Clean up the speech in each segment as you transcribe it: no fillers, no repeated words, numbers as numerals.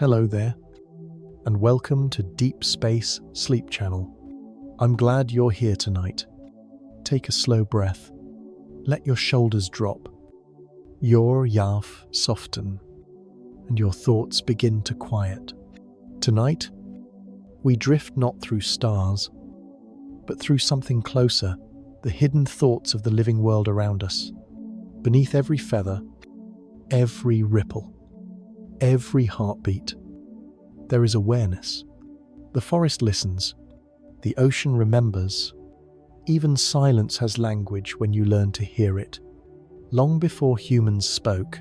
Hello there, and welcome to Deep Space Sleep Channel. I'm glad you're here tonight. Take a slow breath. Let your shoulders drop. Your yaw soften, and your thoughts begin to quiet. Tonight, we drift not through stars, but through something closer, the hidden thoughts of the living world around us. Beneath every feather, every ripple, every heartbeat, there is awareness. The forest listens, the ocean remembers. Even silence has language when you learn to hear it. Long before humans spoke,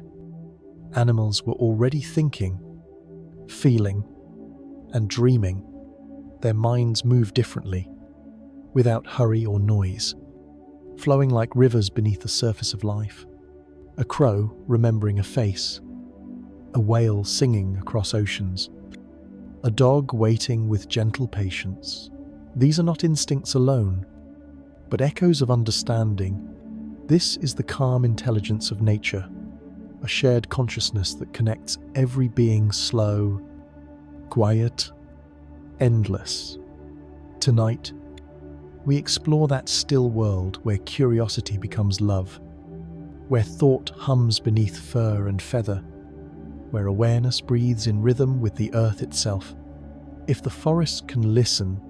animals were already thinking, feeling, and dreaming. Their minds move differently, without hurry or noise, flowing like rivers beneath the surface of life. A crow remembering a face, a whale singing across oceans, a dog waiting with gentle patience. These are not instincts alone, but echoes of understanding. This is the calm intelligence of nature, a shared consciousness that connects every being, slow, quiet, endless. Tonight, we explore that still world where curiosity becomes love, where thought hums beneath fur and feather, where awareness breathes in rhythm with the earth itself. If the forest can listen,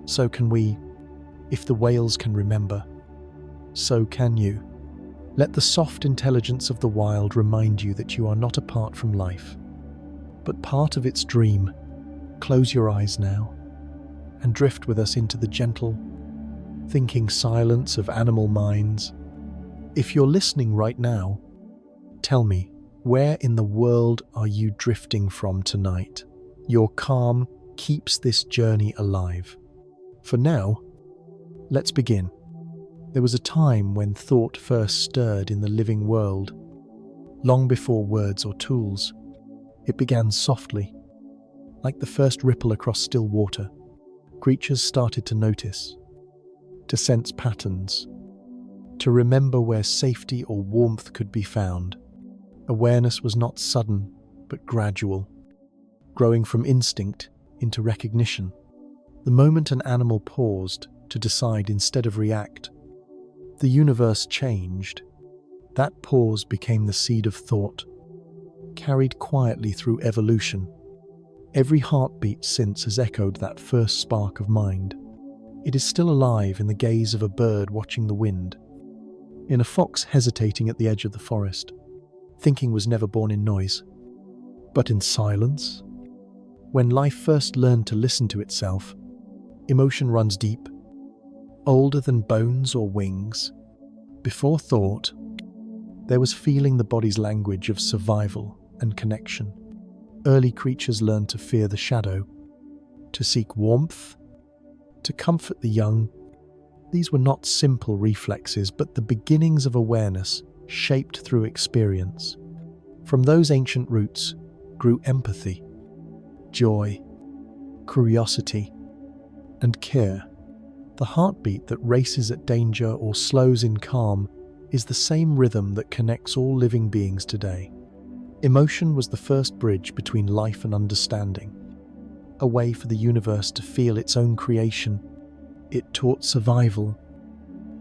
so can we. If the whales can remember, so can you. Let the soft intelligence of the wild remind you that you are not apart from life, but part of its dream. Close your eyes now and drift with us into the gentle, thinking silence of animal minds. If you're listening right now, tell me, where in the world are you drifting from tonight? Your calm keeps this journey alive. For now, let's begin. There was a time when thought first stirred in the living world. Long before words or tools, it began softly, like the first ripple across still water. Creatures started to notice, to sense patterns, to remember where safety or warmth could be found. Awareness was not sudden, but gradual, growing from instinct into recognition. The moment an animal paused to decide instead of react, the universe changed. That pause became the seed of thought, carried quietly through evolution. Every heartbeat since has echoed that first spark of mind. It is still alive in the gaze of a bird watching the wind, in a fox hesitating at the edge of the forest. Thinking was never born in noise, but in silence. When life first learned to listen to itself, emotion runs deep, older than bones or wings. Before thought, there was feeling, the body's language of survival and connection. Early creatures learned to fear the shadow, to seek warmth, to comfort the young. These were not simple reflexes, but the beginnings of awareness shaped through experience. From those ancient roots grew empathy, joy, curiosity, and care. The heartbeat that races at danger or slows in calm is the same rhythm that connects all living beings today. Emotion was the first bridge between life and understanding, a way for the universe to feel its own creation. It taught survival,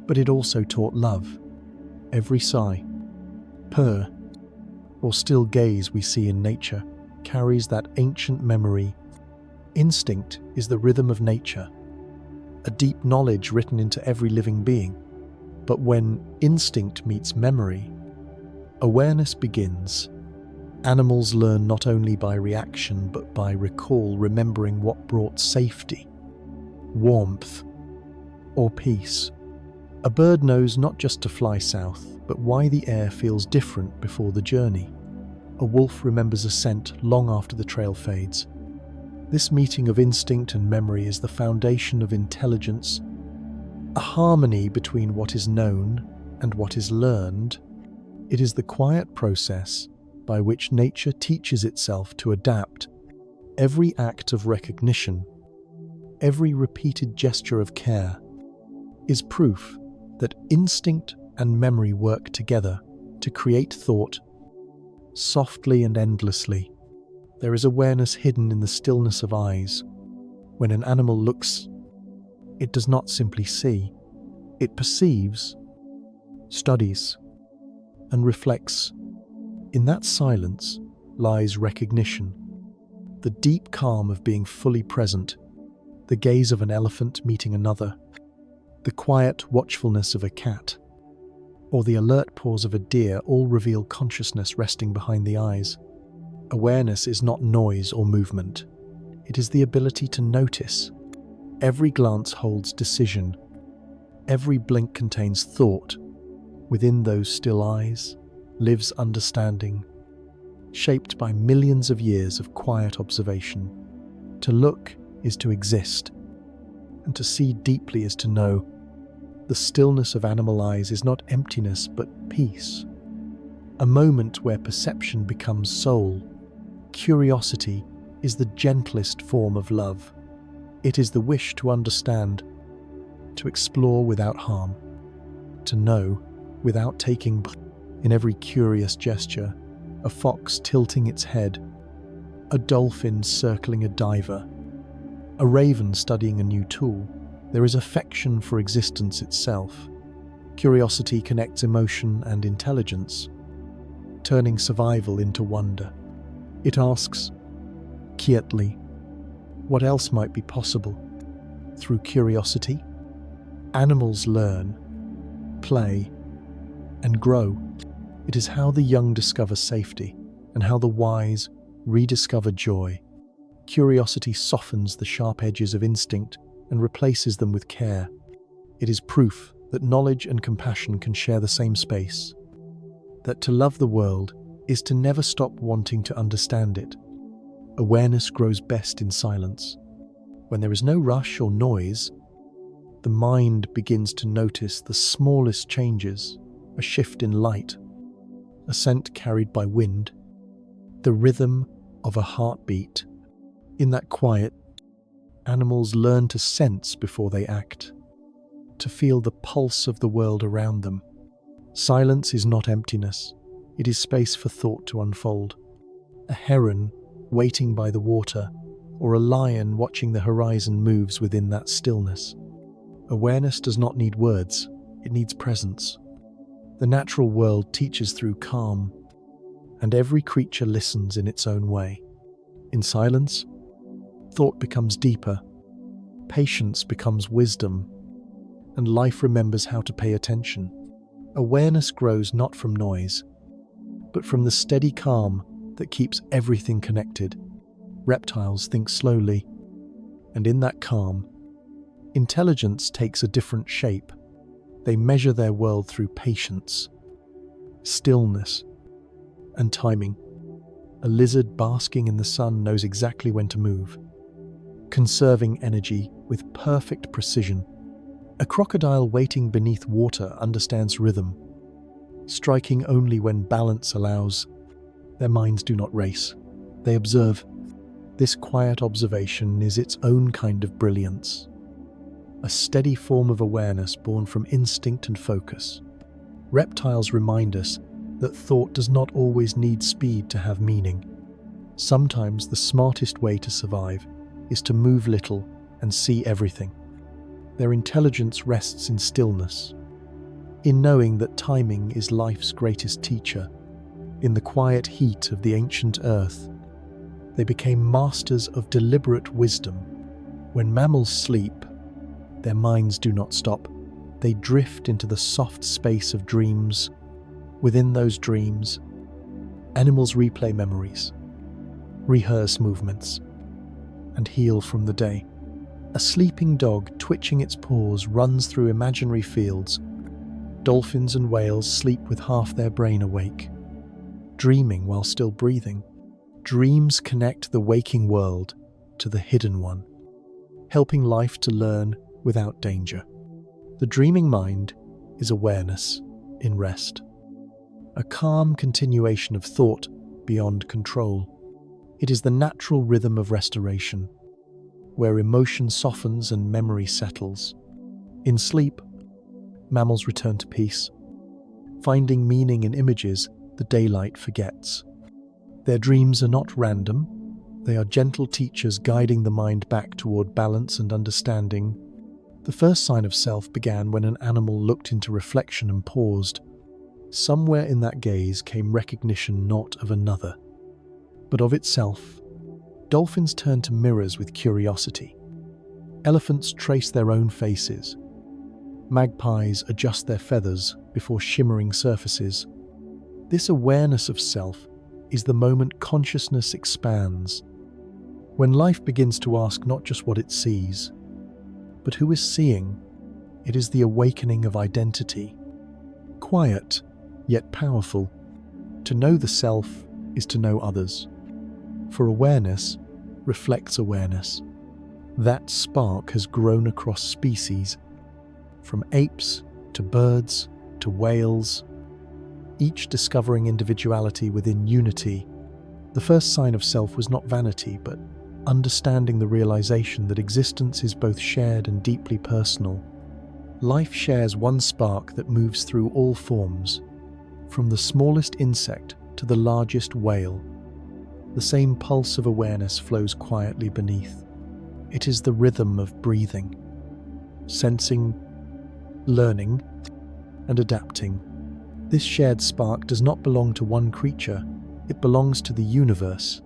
but it also taught love. Every sigh, purr, or still gaze we see in nature carries that ancient memory. Instinct is the rhythm of nature, a deep knowledge written into every living being. But when instinct meets memory, awareness begins. Animals learn not only by reaction, but by recall, remembering what brought safety, warmth, or peace. A bird knows not just to fly south, but why the air feels different before the journey. A wolf remembers a scent long after the trail fades. This meeting of instinct and memory is the foundation of intelligence, a harmony between what is known and what is learned. It is the quiet process by which nature teaches itself to adapt. Every act of recognition, every repeated gesture of care, is proof that instinct and memory work together to create thought, softly and endlessly. There is awareness hidden in the stillness of eyes. When an animal looks, it does not simply see. It perceives, studies, and reflects. In that silence lies recognition, the deep calm of being fully present, the gaze of an elephant meeting another, the quiet watchfulness of a cat, or the alert pause of a deer all reveal consciousness resting behind the eyes. Awareness is not noise or movement. It is the ability to notice. Every glance holds decision. Every blink contains thought. Within those still eyes lives understanding, shaped by millions of years of quiet observation. To look is to exist, and to see deeply is to know. The stillness of animal eyes is not emptiness but peace, a moment where perception becomes soul. Curiosity is the gentlest form of love. It is the wish to understand, to explore without harm, to know without taking. In every curious gesture, a fox tilting its head, a dolphin circling a diver, a raven studying a new tool, there is affection for existence itself. Curiosity connects emotion and intelligence, turning survival into wonder. It asks, quietly, what else might be possible? Through curiosity, animals learn, play, and grow. It is how the young discover safety and how the wise rediscover joy. Curiosity softens the sharp edges of instinct and replaces them with care. It is proof that knowledge and compassion can share the same space, that to love the world is to never stop wanting to understand it. Awareness grows best in silence. When there is no rush or noise, the mind begins to notice the smallest changes, a shift in light, a scent carried by wind, the rhythm of a heartbeat. In that quiet, animals learn to sense before they act, to feel the pulse of the world around them. Silence is not emptiness, it is space for thought to unfold. A heron waiting by the water, or a lion watching the horizon moves within that stillness. Awareness does not need words, it needs presence. The natural world teaches through calm, and every creature listens in its own way. In silence, thought becomes deeper, patience becomes wisdom, and life remembers how to pay attention. Awareness grows not from noise, but from the steady calm that keeps everything connected. Reptiles think slowly, and in that calm, intelligence takes a different shape. They measure their world through patience, stillness, and timing. A lizard basking in the sun knows exactly when to move, conserving energy with perfect precision. A crocodile waiting beneath water understands rhythm, striking only when balance allows. Their minds do not race, they observe. This quiet observation is its own kind of brilliance, a steady form of awareness born from instinct and focus. Reptiles remind us that thought does not always need speed to have meaning. Sometimes the smartest way to survive is to move little and see everything. Their intelligence rests in stillness, in knowing that timing is life's greatest teacher. In the quiet heat of the ancient earth, they became masters of deliberate wisdom. When mammals sleep, their minds do not stop. They drift into the soft space of dreams. Within those dreams, animals replay memories, rehearse movements, and heal from the day. A sleeping dog twitching its paws runs through imaginary fields. Dolphins and whales sleep with half their brain awake, dreaming while still breathing. Dreams connect the waking world to the hidden one, helping life to learn without danger. The dreaming mind is awareness in rest, a calm continuation of thought beyond control. It is the natural rhythm of restoration, where emotion softens and memory settles. In sleep, mammals return to peace, finding meaning in images the daylight forgets. Their dreams are not random, They are gentle teachers guiding the mind back toward balance and understanding. The first sign of self began when an animal looked into reflection and paused. Somewhere in that gaze came recognition not of another, but of itself. Dolphins turn to mirrors with curiosity. Elephants trace their own faces. Magpies adjust their feathers before shimmering surfaces. This awareness of self is the moment consciousness expands. When life begins to ask not just what it sees, but who is seeing, it is the awakening of identity. Quiet, yet powerful. To know the self is to know others. For awareness reflects awareness. That spark has grown across species, from apes to birds to whales, each discovering individuality within unity. The first sign of self was not vanity, but understanding the realization that existence is both shared and deeply personal. Life shares one spark that moves through all forms, from the smallest insect to the largest whale. The same pulse of awareness flows quietly beneath. It is the rhythm of breathing, sensing, learning, and adapting. This shared spark does not belong to one creature, it belongs to the universe,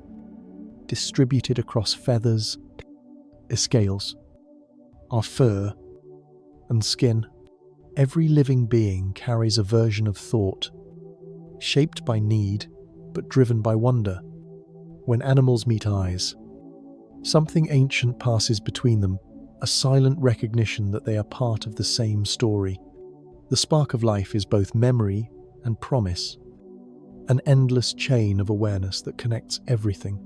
distributed across feathers, scales, our fur, and skin. Every living being carries a version of thought, shaped by need, but driven by wonder. When animals meet eyes, something ancient passes between them, a silent recognition that they are part of the same story. The spark of life is both memory and promise, an endless chain of awareness that connects everything.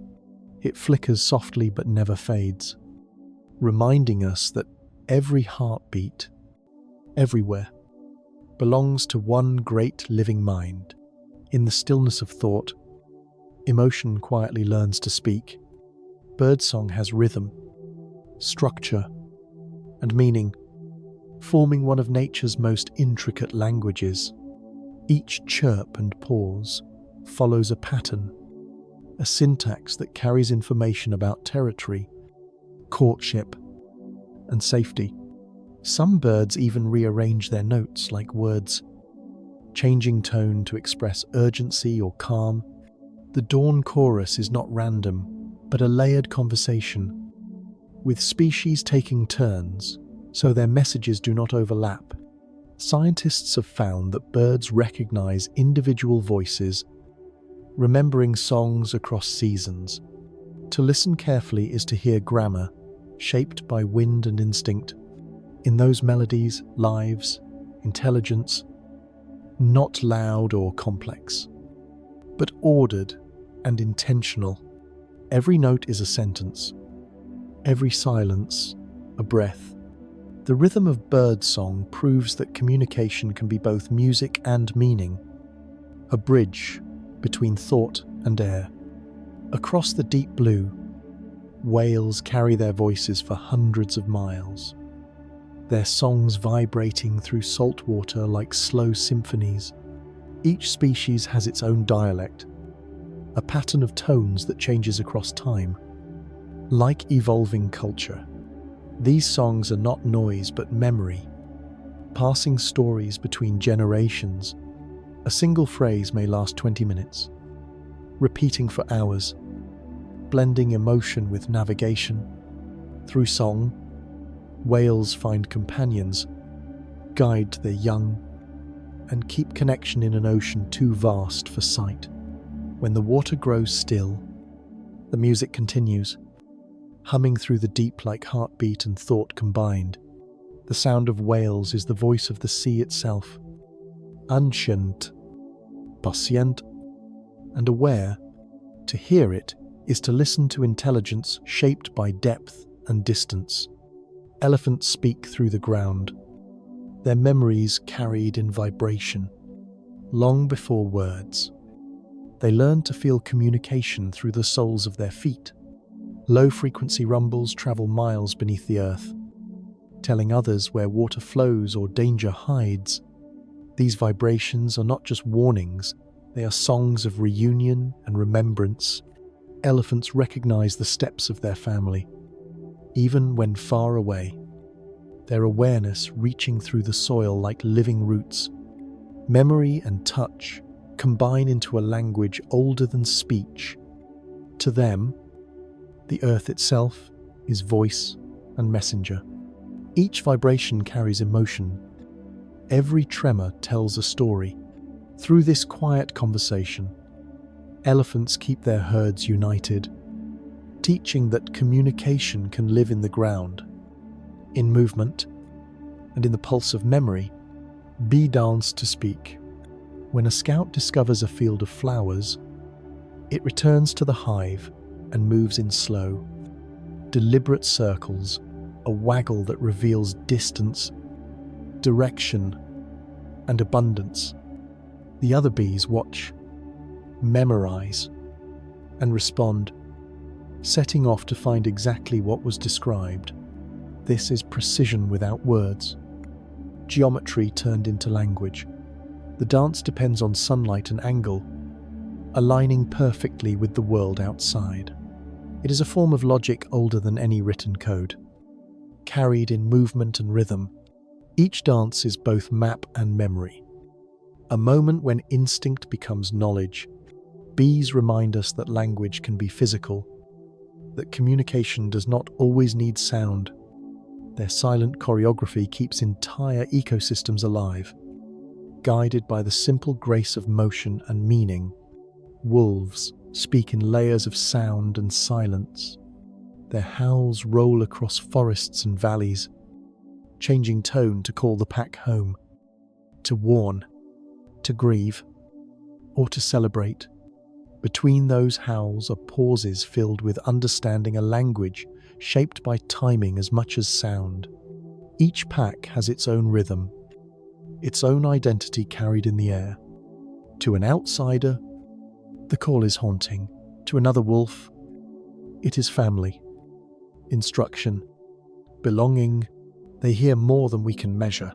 It flickers softly but never fades, reminding us that every heartbeat, everywhere, belongs to one great living mind. In the stillness of thought, emotion quietly learns to speak. Birdsong has rhythm, structure, and meaning, forming one of nature's most intricate languages. Each chirp and pause follows a pattern, a syntax that carries information about territory, courtship, and safety. Some birds even rearrange their notes like words, changing tone to express urgency or calm. The dawn chorus is not random, but a layered conversation, with species taking turns, so their messages do not overlap. Scientists have found that birds recognize individual voices, remembering songs across seasons. To listen carefully is to hear grammar, shaped by wind and instinct. In those melodies, lives, intelligence, not loud or complex, but ordered and intentional. Every note is a sentence, every silence a breath. The rhythm of birdsong proves that communication can be both music and meaning, a bridge between thought and air. Across the deep blue, whales carry their voices for hundreds of miles, their songs vibrating through salt water like slow symphonies. Each species has its own dialect, a pattern of tones that changes across time. Like evolving culture, these songs are not noise but memory, passing stories between generations. A single phrase may last 20 minutes, repeating for hours, blending emotion with navigation. Through song, whales find companions, guide their young, and keep connection in an ocean too vast for sight. When the water grows still, the music continues, humming through the deep like heartbeat and thought combined. The sound of whales is the voice of the sea itself, ancient, patient, and aware. To hear it is to listen to intelligence shaped by depth and distance. Elephants speak through the ground, their memories carried in vibration, long before words. They learn to feel communication through the soles of their feet. Low-frequency rumbles travel miles beneath the earth, telling others where water flows or danger hides. These vibrations are not just warnings, they are songs of reunion and remembrance. Elephants recognize the steps of their family, even when far away, their awareness reaching through the soil like living roots. Memory and touch combine into a language older than speech. To them, the earth itself is voice and messenger. Each vibration carries emotion. Every tremor tells a story. Through this quiet conversation, elephants keep their herds united, teaching that communication can live in the ground, in movement, and in the pulse of memory. Bee dance to speak. When a scout discovers a field of flowers, it returns to the hive and moves in slow, deliberate circles, a waggle that reveals distance, direction, and abundance. The other bees watch, memorize, and respond, setting off to find exactly what was described. This is precision without words. Geometry turned into language. The dance depends on sunlight and angle, aligning perfectly with the world outside. It is a form of logic older than any written code, carried in movement and rhythm. Each dance is both map and memory, a moment when instinct becomes knowledge. Bees remind us that language can be physical, that communication does not always need sound. Their silent choreography keeps entire ecosystems alive, guided by the simple grace of motion and meaning. Wolves speak in layers of sound and silence. Their howls roll across forests and valleys, changing tone to call the pack home, to warn, to grieve, or to celebrate. Between those howls are pauses filled with understanding, a language shaped by timing as much as sound. Each pack has its own rhythm, its own identity carried in the air. To an outsider, the call is haunting. To another wolf, it is family, instruction, belonging. They hear more than we can measure,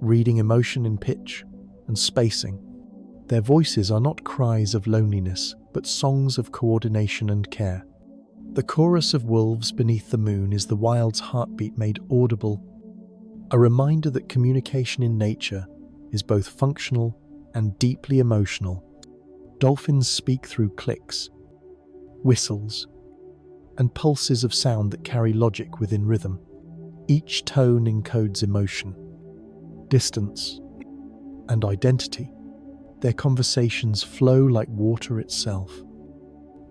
reading emotion in pitch and spacing. Their voices are not cries of loneliness, but songs of coordination and care. The chorus of wolves beneath the moon is the wild's heartbeat made audible, a reminder that communication in nature is both functional and deeply emotional. Dolphins speak through clicks, whistles, and pulses of sound that carry logic within rhythm. Each tone encodes emotion, distance, and identity. Their conversations flow like water itself,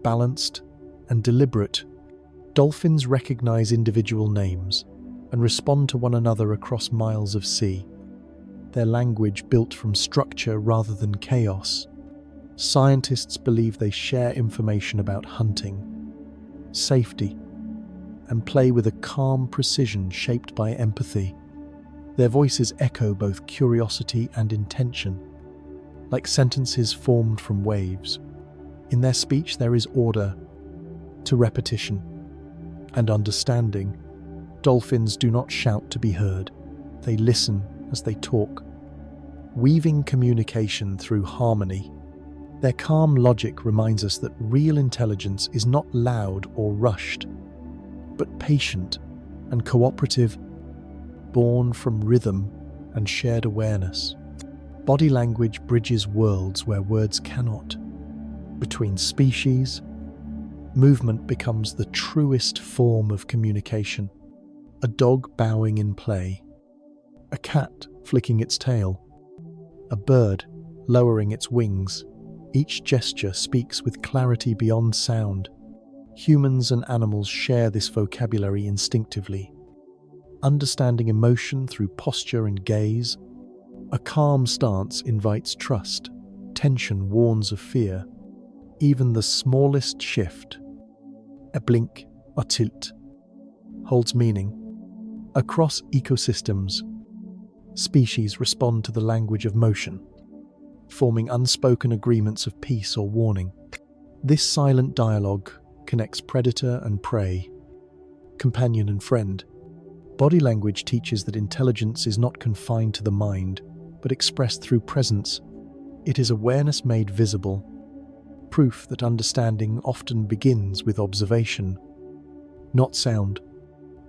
balanced and deliberate. Dolphins recognize individual names and respond to one another across miles of sea, their language built from structure rather than chaos. Scientists believe they share information about hunting, safety, and play with a calm precision shaped by empathy. Their voices echo both curiosity and intention, like sentences formed from waves. In their speech there is order to repetition and understanding. Dolphins do not shout to be heard. They listen as they talk, weaving communication through harmony. Their calm logic reminds us that real intelligence is not loud or rushed, but patient and cooperative, born from rhythm and shared awareness. Body language bridges worlds where words cannot. Between species, movement becomes the truest form of communication. A dog bowing in play, a cat flicking its tail, a bird lowering its wings. Each gesture speaks with clarity beyond sound. Humans and animals share this vocabulary instinctively, understanding emotion through posture and gaze. A calm stance invites trust. Tension warns of fear. Even the smallest shift, a blink or tilt, holds meaning. Across ecosystems, species respond to the language of motion, forming unspoken agreements of peace or warning. This silent dialogue connects predator and prey, companion and friend. Body language teaches that intelligence is not confined to the mind, but expressed through presence. It is awareness made visible, proof that understanding often begins with observation, not sound.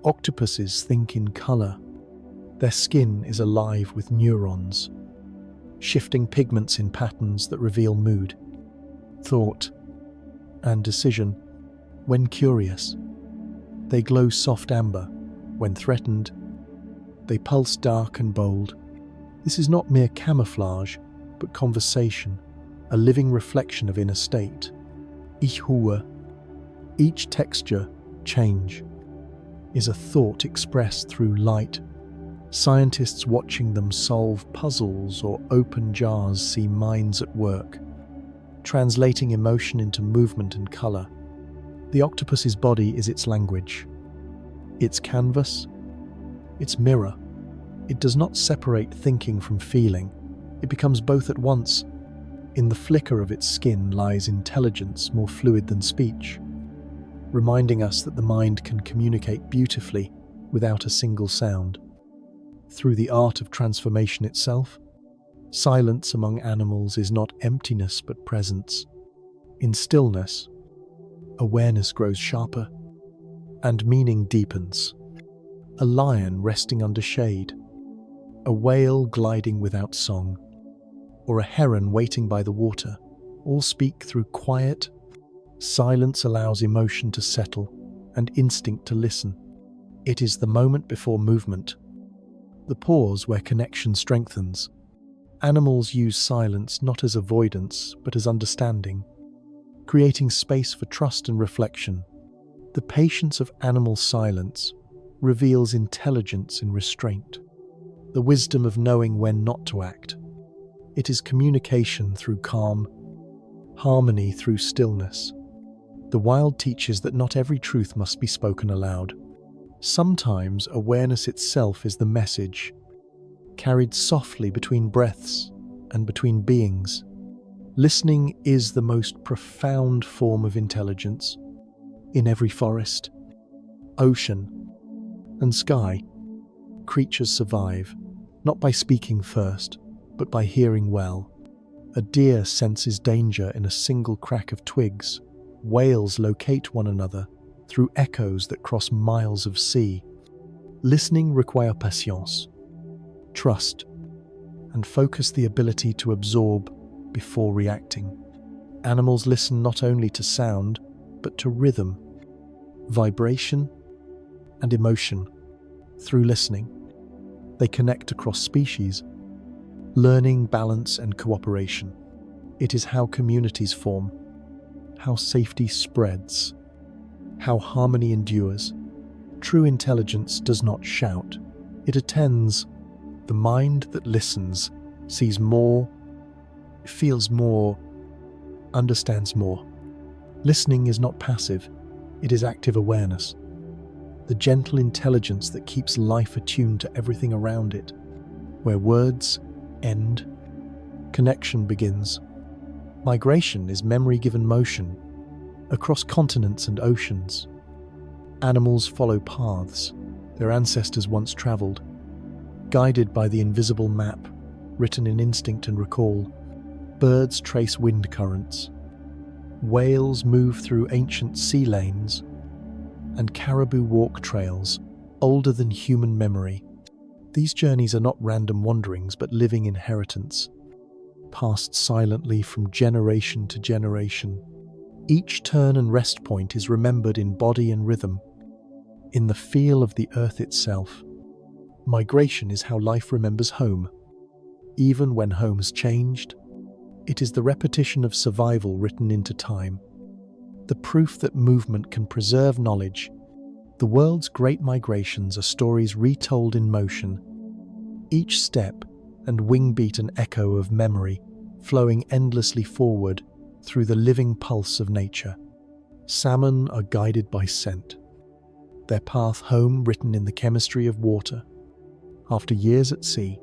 Octopuses think in color. Their skin is alive with neurons, shifting pigments in patterns that reveal mood, thought, and decision. When curious, they glow soft amber. When threatened, they pulse dark and bold. This is not mere camouflage, but conversation, a living reflection of inner state. Ich höre. Each texture, change, is a thought expressed through light. Scientists watching them solve puzzles or open jars see minds at work, translating emotion into movement and color. The octopus's body is its language, its canvas, its mirror. It does not separate thinking from feeling. It becomes both at once. In the flicker of its skin lies intelligence more fluid than speech, reminding us that the mind can communicate beautifully without a single sound. Through the art of transformation itself, silence among animals is not emptiness but presence. In stillness, awareness grows sharper and meaning deepens. A lion resting under shade, a whale gliding without song, or a heron waiting by the water, all speak through quiet. Silence allows emotion to settle and instinct to listen. It is the moment before movement, the pause where connection strengthens. Animals use silence not as avoidance, but as understanding, creating space for trust and reflection. The patience of animal silence reveals intelligence in restraint, the wisdom of knowing when not to act. It is communication through calm, harmony through stillness. The wild teaches that not every truth must be spoken aloud. Sometimes awareness itself is the message, carried softly between breaths and between beings. Listening is the most profound form of intelligence. In every forest, ocean, and sky, creatures survive, not by speaking first, but by hearing well. A deer senses danger in a single crack of twigs. Whales locate one another through echoes that cross miles of sea. Listening requires patience, trust, and focus, the ability to absorb before reacting. Animals listen not only to sound, but to rhythm, vibration, and emotion. Through listening, they connect across species, learning balance and cooperation. It is how communities form, how safety spreads, how harmony endures. True intelligence does not shout, it attends. The mind that listens sees more, feels more, understands more. Listening is not passive, it is active awareness, the gentle intelligence that keeps life attuned to everything around it. Where words end, connection begins. Migration is memory given motion across continents and oceans. Animals follow paths their ancestors once traveled, guided by the invisible map written in instinct and recall. Birds trace wind currents, whales move through ancient sea lanes, and caribou walk trails older than human memory. These journeys are not random wanderings but living inheritance, passed silently from generation to generation. Each turn and rest point is remembered in body and rhythm, in the feel of the earth itself. Migration is how life remembers home. Even when home has changed, it is the repetition of survival written into time, the proof that movement can preserve knowledge. The world's great migrations are stories retold in motion, each step and wingbeat an echo of memory, flowing endlessly forward through the living pulse of nature. Salmon are guided by scent, their path home written in the chemistry of water. After years at sea,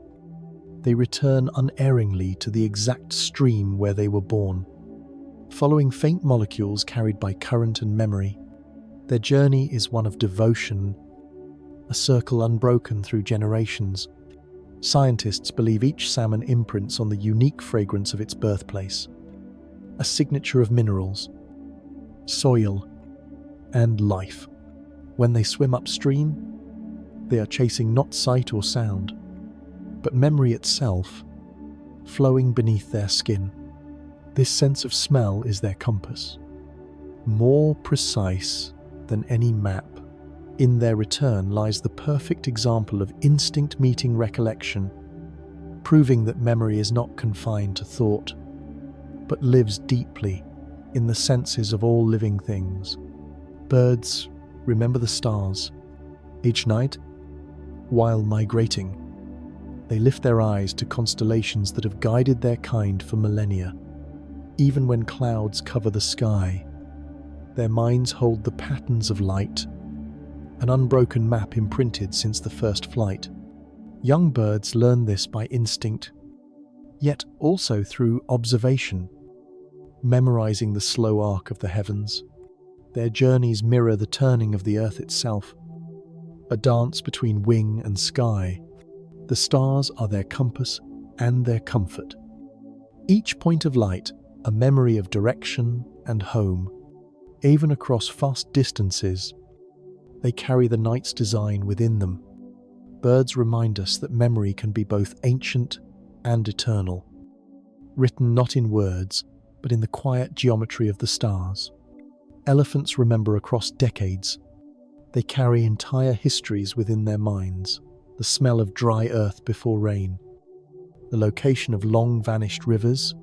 they return unerringly to the exact stream where they were born, following faint molecules carried by current and memory. Their journey is one of devotion, a circle unbroken through generations. Scientists believe each salmon imprints on the unique fragrance of its birthplace, a signature of minerals, soil, and life. When they swim upstream, they are chasing not sight or sound, but memory itself, flowing beneath their skin. This sense of smell is their compass, more precise than any map. In their return lies the perfect example of instinct meeting recollection, proving that memory is not confined to thought, but lives deeply in the senses of all living things. Birds remember the stars. Each night, while migrating, they lift their eyes to constellations that have guided their kind for millennia. Even when clouds cover the sky, their minds hold the patterns of light, an unbroken map imprinted since the first flight. Young birds learn this by instinct, yet also through observation, memorizing the slow arc of the heavens. Their journeys mirror the turning of the earth itself, a dance between wing and sky. The stars are their compass and their comfort. Each point of light, a memory of direction and home. Even across vast distances, they carry the night's design within them. Birds remind us that memory can be both ancient and eternal, written not in words, but in the quiet geometry of the stars. Elephants remember across decades. They carry entire histories within their minds. The smell of dry earth before rain, the location of long-vanished rivers,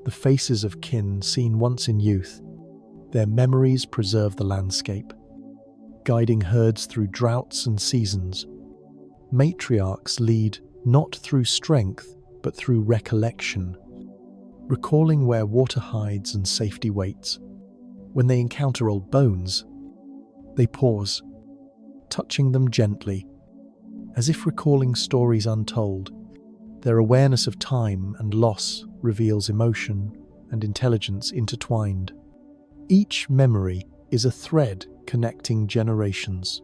the faces of kin seen once in youth. Their memories preserve the landscape, guiding herds through droughts and seasons. Matriarchs lead not through strength, but through recollection, recalling where water hides and safety waits. When they encounter old bones, they pause, touching them gently, as if recalling stories untold. Their awareness of time and loss reveals emotion and intelligence intertwined. Each memory is a thread connecting generations,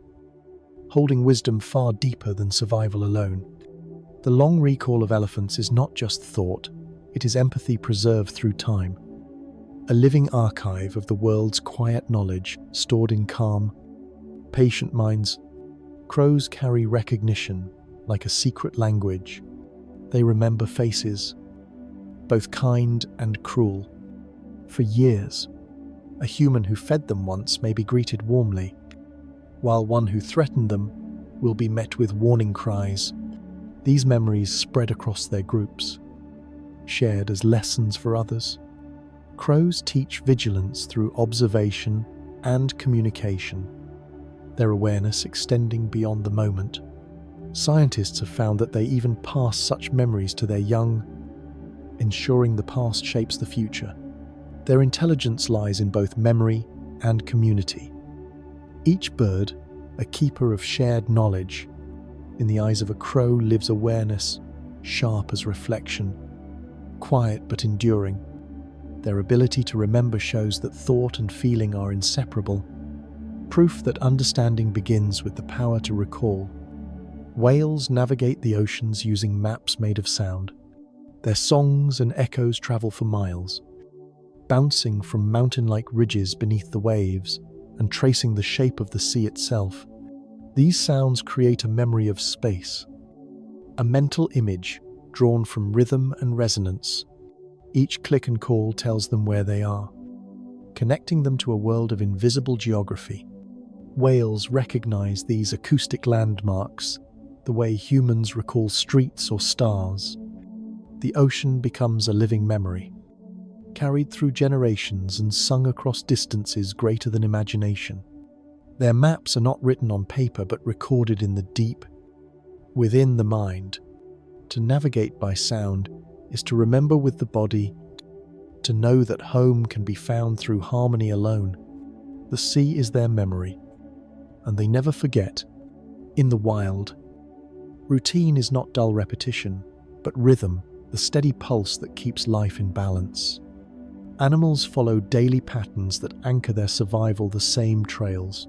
holding wisdom far deeper than survival alone. The long recall of elephants is not just thought, it is empathy preserved through time. A living archive of the world's quiet knowledge stored in calm, patient minds. Crows carry recognition like a secret language. They remember faces, both kind and cruel. For years, a human who fed them once may be greeted warmly, while one who threatened them will be met with warning cries. These memories spread across their groups, shared as lessons for others. Crows teach vigilance through observation and communication, their awareness extending beyond the moment. Scientists have found that they even pass such memories to their young, ensuring the past shapes the future. Their intelligence lies in both memory and community. Each bird, a keeper of shared knowledge. In the eyes of a crow lives awareness, sharp as reflection, quiet but enduring. Their ability to remember shows that thought and feeling are inseparable, proof that understanding begins with the power to recall. Whales navigate the oceans using maps made of sound. Their songs and echoes travel for miles, bouncing from mountain-like ridges beneath the waves and tracing the shape of the sea itself. These sounds create a memory of space, a mental image drawn from rhythm and resonance. Each click and call tells them where they are, connecting them to a world of invisible geography. Whales recognize these acoustic landmarks the way humans recall streets or stars. The ocean becomes a living memory, carried through generations and sung across distances greater than imagination. Their maps are not written on paper but recorded in the deep, within the mind. To navigate by sound is to remember with the body, to know that home can be found through harmony alone. The sea is their memory, and they never forget. In the wild, routine is not dull repetition, but rhythm, the steady pulse that keeps life in balance. Animals follow daily patterns that anchor their survival, the same trails,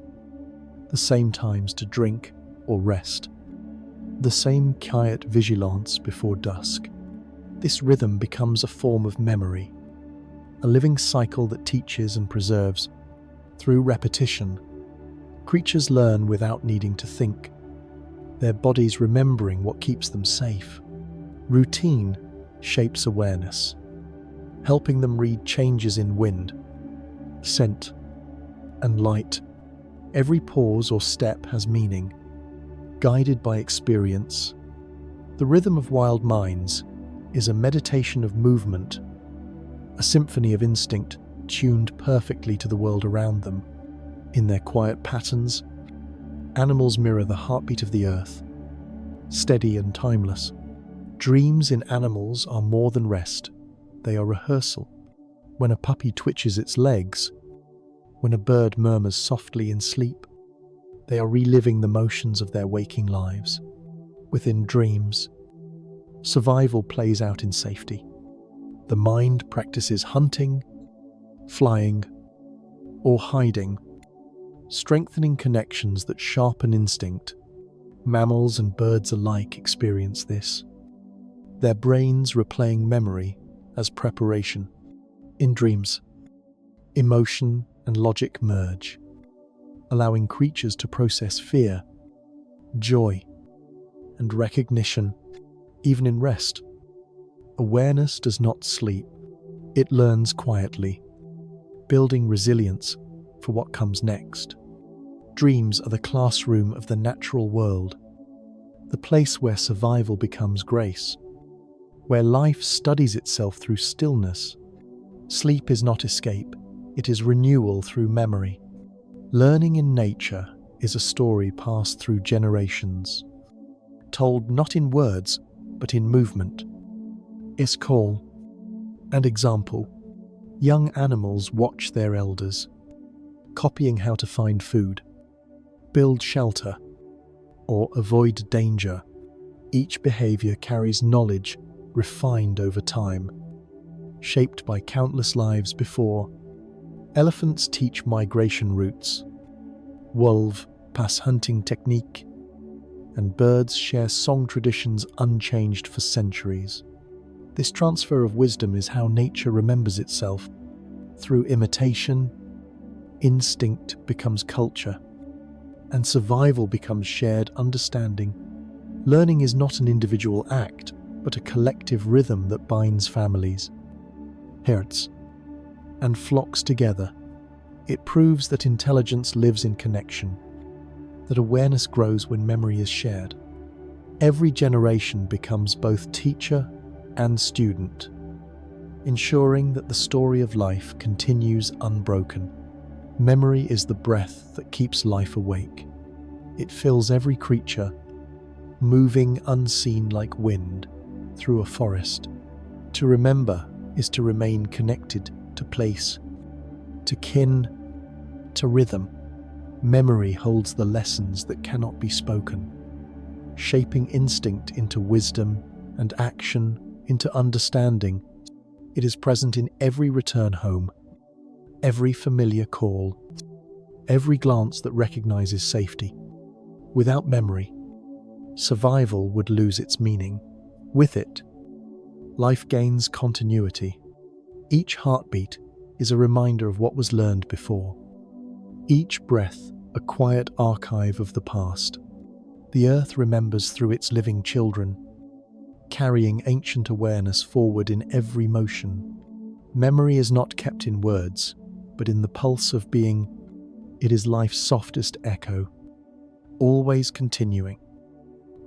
the same times to drink or rest, the same quiet vigilance before dusk. This rhythm becomes a form of memory, a living cycle that teaches and preserves. Through repetition, creatures learn without needing to think, their bodies remembering what keeps them safe. Routine shapes awareness, helping them read changes in wind, scent, and light. Every pause or step has meaning, guided by experience. The rhythm of wild minds is a meditation of movement, a symphony of instinct tuned perfectly to the world around them. In their quiet patterns, animals mirror the heartbeat of the earth, steady and timeless. Dreams in animals are more than rest, they are rehearsal. When a puppy twitches its legs, when a bird murmurs softly in sleep, they are reliving the motions of their waking lives. Within dreams, survival plays out in safety. The mind practices hunting, flying, or hiding, strengthening connections that sharpen instinct. Mammals and birds alike experience this, their brains replaying memory as preparation. In dreams, emotion and logic merge, allowing creatures to process fear, joy, and recognition. Even in rest, awareness does not sleep. It learns quietly, building resilience for what comes next. Dreams are the classroom of the natural world, the place where survival becomes grace, where life studies itself through stillness. Sleep is not escape, it is renewal through memory. Learning in nature is a story passed through generations, told not in words, but in movement. Its call and example. Young animals watch their elders, copying how to find food, build shelter, or avoid danger. Each behavior carries knowledge refined over time, shaped by countless lives before. Elephants teach migration routes, wolves pass hunting technique, and birds share song traditions unchanged for centuries. This transfer of wisdom is how nature remembers itself. Through imitation, instinct becomes culture, and survival becomes shared understanding. Learning is not an individual act, but a collective rhythm that binds families, herds, and flocks together. It proves that intelligence lives in connection, that awareness grows when memory is shared. Every generation becomes both teacher and student, ensuring that the story of life continues unbroken. Memory is the breath that keeps life awake. It fills every creature, moving unseen like wind through a forest. To remember is to remain connected to place, to kin, to rhythm. Memory holds the lessons that cannot be spoken, shaping instinct into wisdom and action into understanding. It is present in every return home, every familiar call, every glance that recognizes safety. Without memory, survival would lose its meaning. With it, life gains continuity. Each heartbeat is a reminder of what was learned before. Each breath, a quiet archive of the past. The earth remembers through its living children, carrying ancient awareness forward in every motion. Memory is not kept in words, but in the pulse of being. It is life's softest echo, always continuing,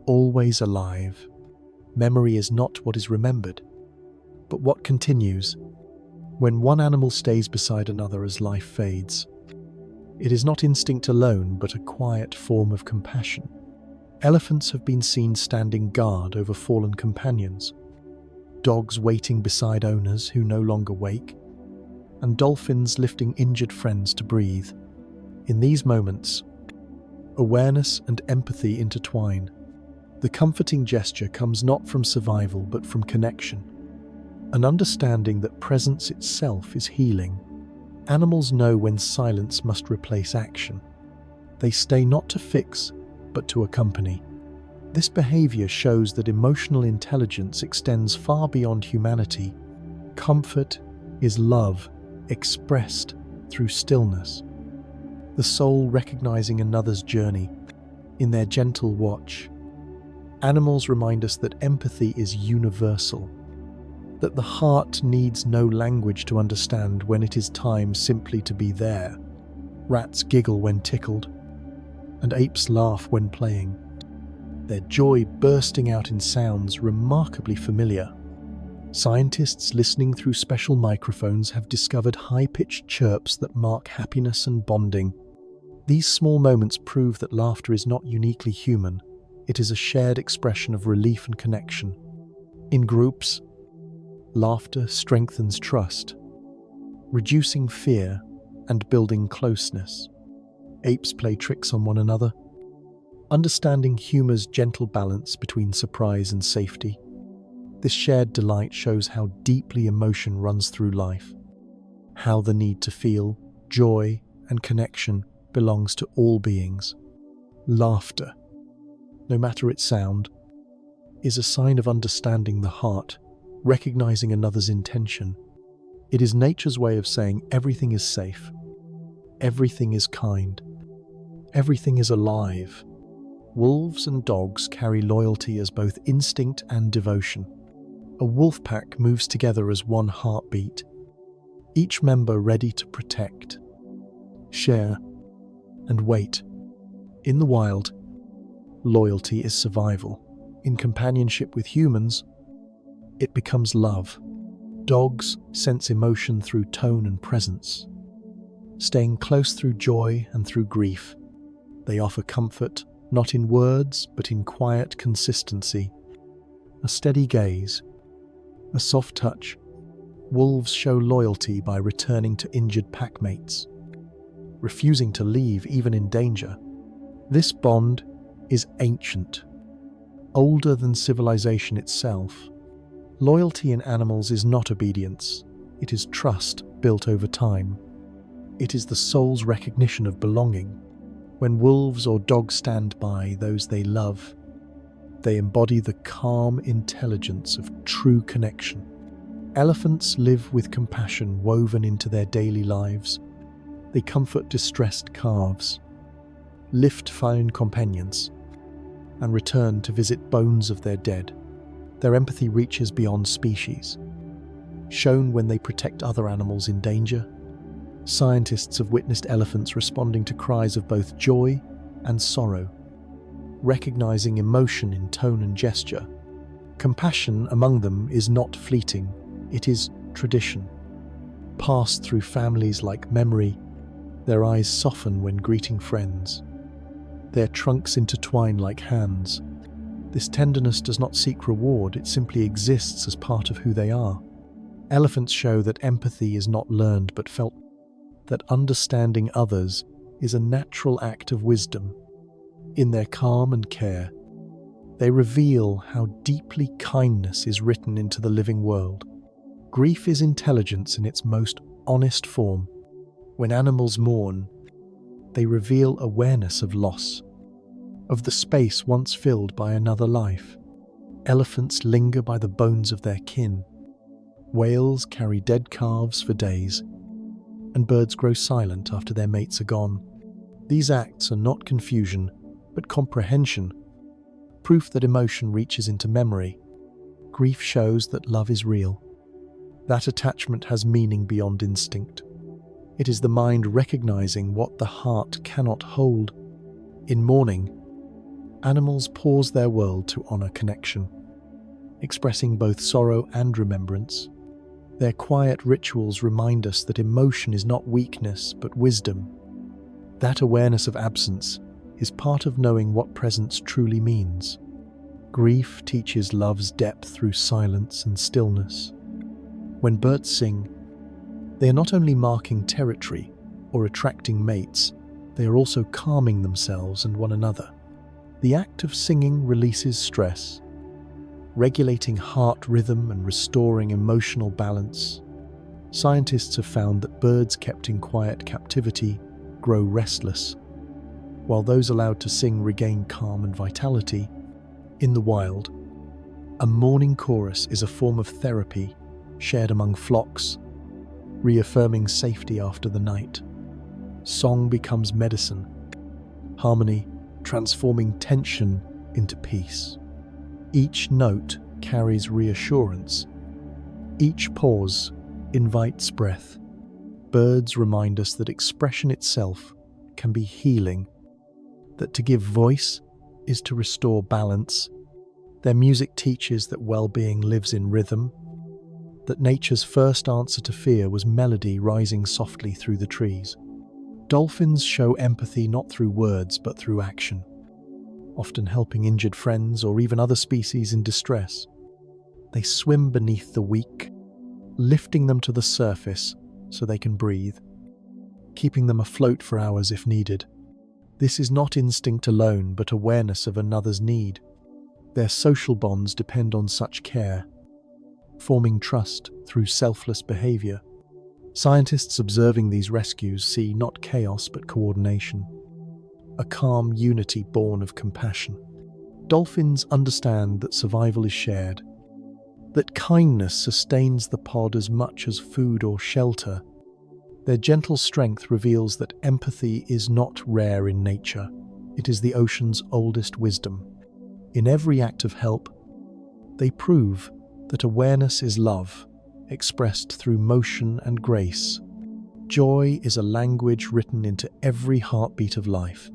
always alive. Memory is not what is remembered, but what continues. When one animal stays beside another as life fades, it is not instinct alone, but a quiet form of compassion. Elephants have been seen standing guard over fallen companions, dogs waiting beside owners who no longer wake, and dolphins lifting injured friends to breathe. In these moments, awareness and empathy intertwine. The comforting gesture comes not from survival but from connection, an understanding that presence itself is healing. Animals know when silence must replace action. They stay not to fix, but to accompany. This behavior shows that emotional intelligence extends far beyond humanity. Comfort is love expressed through stillness, the soul recognizing another's journey in their gentle watch. Animals remind us that empathy is universal, that the heart needs no language to understand when it is time simply to be there. Rats giggle when tickled, and apes laugh when playing, their joy bursting out in sounds remarkably familiar. Scientists listening through special microphones have discovered high-pitched chirps that mark happiness and bonding. These small moments prove that laughter is not uniquely human. It is a shared expression of relief and connection. In groups, laughter strengthens trust, reducing fear and building closeness. Apes play tricks on one another, understanding humor's gentle balance between surprise and safety. This shared delight shows how deeply emotion runs through life, how the need to feel joy and connection belongs to all beings. Laughter, no matter its sound, is a sign of understanding the heart, recognizing another's intention. It is nature's way of saying everything is safe, everything is kind, everything is alive. Wolves and dogs carry loyalty as both instinct and devotion. A wolf pack moves together as one heartbeat, each member ready to protect, share, and wait. In the wild, loyalty is survival. In companionship with humans, it becomes love. Dogs sense emotion through tone and presence, staying close through joy and through grief. They offer comfort, not in words, but in quiet consistency. A steady gaze, a soft touch. Wolves show loyalty by returning to injured packmates, refusing to leave even in danger. This bond is ancient, older than civilization itself. Loyalty in animals is not obedience, it is trust built over time. It is the soul's recognition of belonging. When wolves or dogs stand by those they love, they embody the calm intelligence of true connection. Elephants live with compassion woven into their daily lives. They comfort distressed calves, lift fallen companions, and return to visit bones of their dead. Their empathy reaches beyond species, shown when they protect other animals in danger. Scientists have witnessed elephants responding to cries of both joy and sorrow, recognizing emotion in tone and gesture. Compassion among them is not fleeting, it is tradition. Passed through families like memory, their eyes soften when greeting friends. Their trunks intertwine like hands. This tenderness does not seek reward, it simply exists as part of who they are. Elephants show that empathy is not learned but felt, that understanding others is a natural act of wisdom. In their calm and care, they reveal how deeply kindness is written into the living world. Grief is intelligence in its most honest form. When animals mourn, they reveal awareness of loss, of the space once filled by another life. Elephants linger by the bones of their kin. Whales carry dead calves for days, and birds grow silent after their mates are gone. These acts are not confusion, but comprehension, proof that emotion reaches into memory. Grief shows that love is real, that attachment has meaning beyond instinct. It is the mind recognizing what the heart cannot hold. In mourning, animals pause their world to honor connection, expressing both sorrow and remembrance. Their quiet rituals remind us that emotion is not weakness, but wisdom. That awareness of absence is part of knowing what presence truly means. Grief teaches love's depth through silence and stillness. When birds sing, they are not only marking territory or attracting mates, they are also calming themselves and one another. The act of singing releases stress, regulating heart rhythm and restoring emotional balance. Scientists have found that birds kept in quiet captivity grow restless, while those allowed to sing regain calm and vitality. In the wild, a mourning chorus is a form of therapy shared among flocks, reaffirming safety after the night. Song becomes medicine, harmony transforming tension into peace. Each note carries reassurance. Each pause invites breath. Birds remind us that expression itself can be healing, that to give voice is to restore balance. Their music teaches that well-being lives in rhythm, that nature's first answer to fear was melody rising softly through the trees. Dolphins show empathy not through words but through action, often helping injured friends or even other species in distress. They swim beneath the weak, lifting them to the surface so they can breathe, keeping them afloat for hours if needed. This is not instinct alone, but awareness of another's need. Their social bonds depend on such care, forming trust through selfless behavior. Scientists observing these rescues see not chaos but coordination, a calm unity born of compassion. Dolphins understand that survival is shared, that kindness sustains the pod as much as food or shelter. Their gentle strength reveals that empathy is not rare in nature. It is the ocean's oldest wisdom. In every act of help, they prove that awareness is love, expressed through motion and grace. Joy is a language written into every heartbeat of life.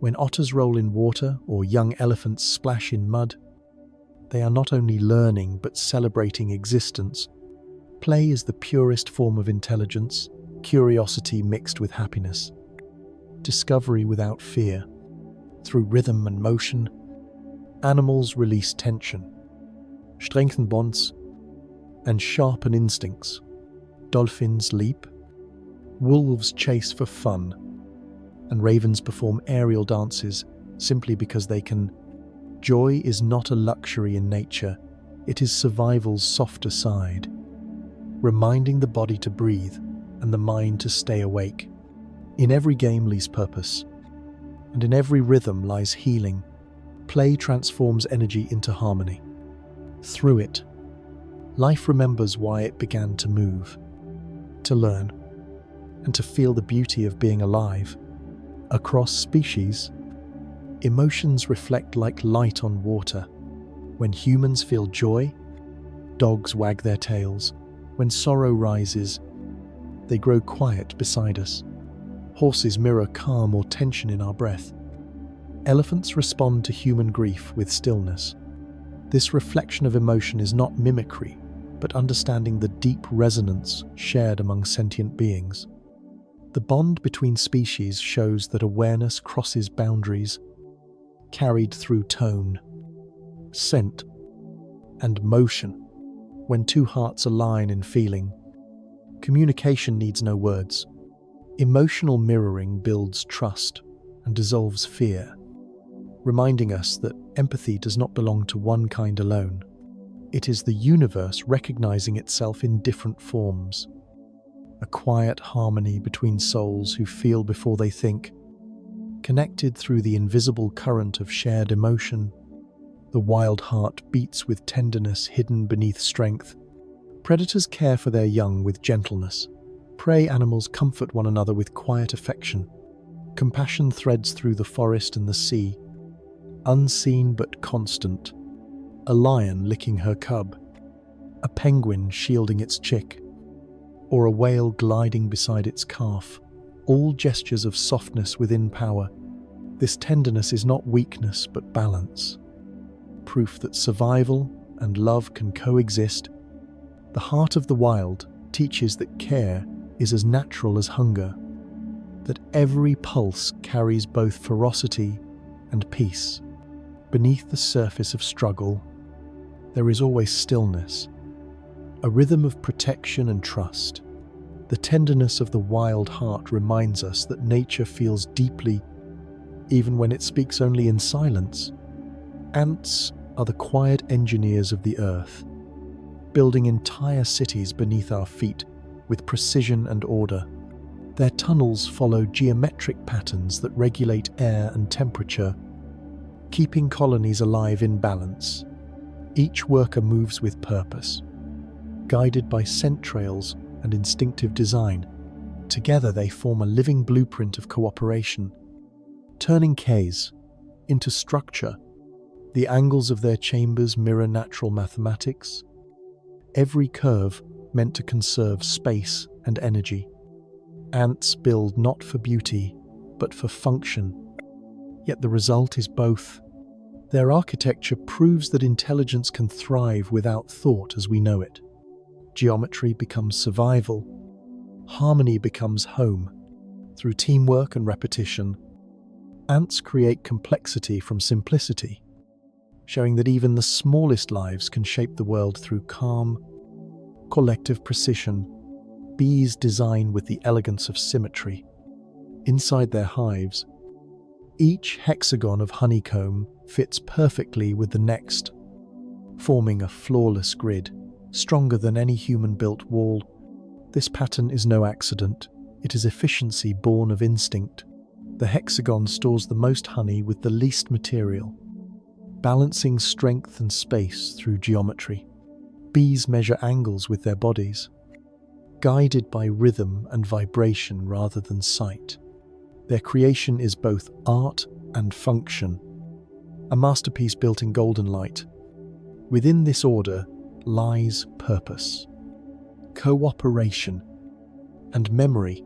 When otters roll in water or young elephants splash in mud, they are not only learning but celebrating existence. Play is the purest form of intelligence, curiosity mixed with happiness, discovery without fear. Through rhythm and motion, animals release tension, strengthen bonds, and sharpen instincts. Dolphins leap, wolves chase for fun, and ravens perform aerial dances simply because they can. Joy is not a luxury in nature, it is survival's softer side, reminding the body to breathe and the mind to stay awake. In every game lies purpose, and in every rhythm lies healing. Play transforms energy into harmony. Through it, life remembers why it began to move, to learn, and to feel the beauty of being alive. Across species, emotions reflect like light on water. When humans feel joy, dogs wag their tails. When sorrow rises, they grow quiet beside us. Horses mirror calm or tension in our breath. Elephants respond to human grief with stillness. This reflection of emotion is not mimicry, but understanding the deep resonance shared among sentient beings. The bond between species shows that awareness crosses boundaries, carried through tone, scent, and motion. When two hearts align in feeling, communication needs no words. Emotional mirroring builds trust and dissolves fear, reminding us that empathy does not belong to one kind alone. It is the universe recognizing itself in different forms. A quiet harmony between souls who feel before they think, connected through the invisible current of shared emotion. The wild heart beats with tenderness hidden beneath strength. Predators care for their young with gentleness. Prey animals comfort one another with quiet affection. Compassion threads through the forest and the sea, unseen but constant. A lion licking her cub, a penguin shielding its chick, or a whale gliding beside its calf, all gestures of softness within power. This tenderness is not weakness but balance, proof that survival and love can coexist. The heart of the wild teaches that care is as natural as hunger, that every pulse carries both ferocity and peace. Beneath the surface of struggle, there is always stillness, a rhythm of protection and trust. The tenderness of the wild heart reminds us that nature feels deeply, even when it speaks only in silence. Ants are the quiet engineers of the earth, building entire cities beneath our feet with precision and order. Their tunnels follow geometric patterns that regulate air and temperature, keeping colonies alive in balance. Each worker moves with purpose, guided by scent trails and instinctive design. Together they form a living blueprint of cooperation, turning caves into structure. The angles of their chambers mirror natural mathematics, every curve meant to conserve space and energy. Ants build not for beauty, but for function. Yet the result is both. Their architecture proves that intelligence can thrive without thought as we know it. Geometry becomes survival. Harmony becomes home. Through teamwork and repetition, ants create complexity from simplicity, showing that even the smallest lives can shape the world through calm, collective precision. Bees design with the elegance of symmetry. Inside their hives, each hexagon of honeycomb fits perfectly with the next, forming a flawless grid, stronger than any human-built wall. This pattern is no accident. It is efficiency born of instinct. The hexagon stores the most honey with the least material, balancing strength and space through geometry. Bees measure angles with their bodies, guided by rhythm and vibration rather than sight. Their creation is both art and function, a masterpiece built in golden light. Within this order lies purpose, cooperation, and memory.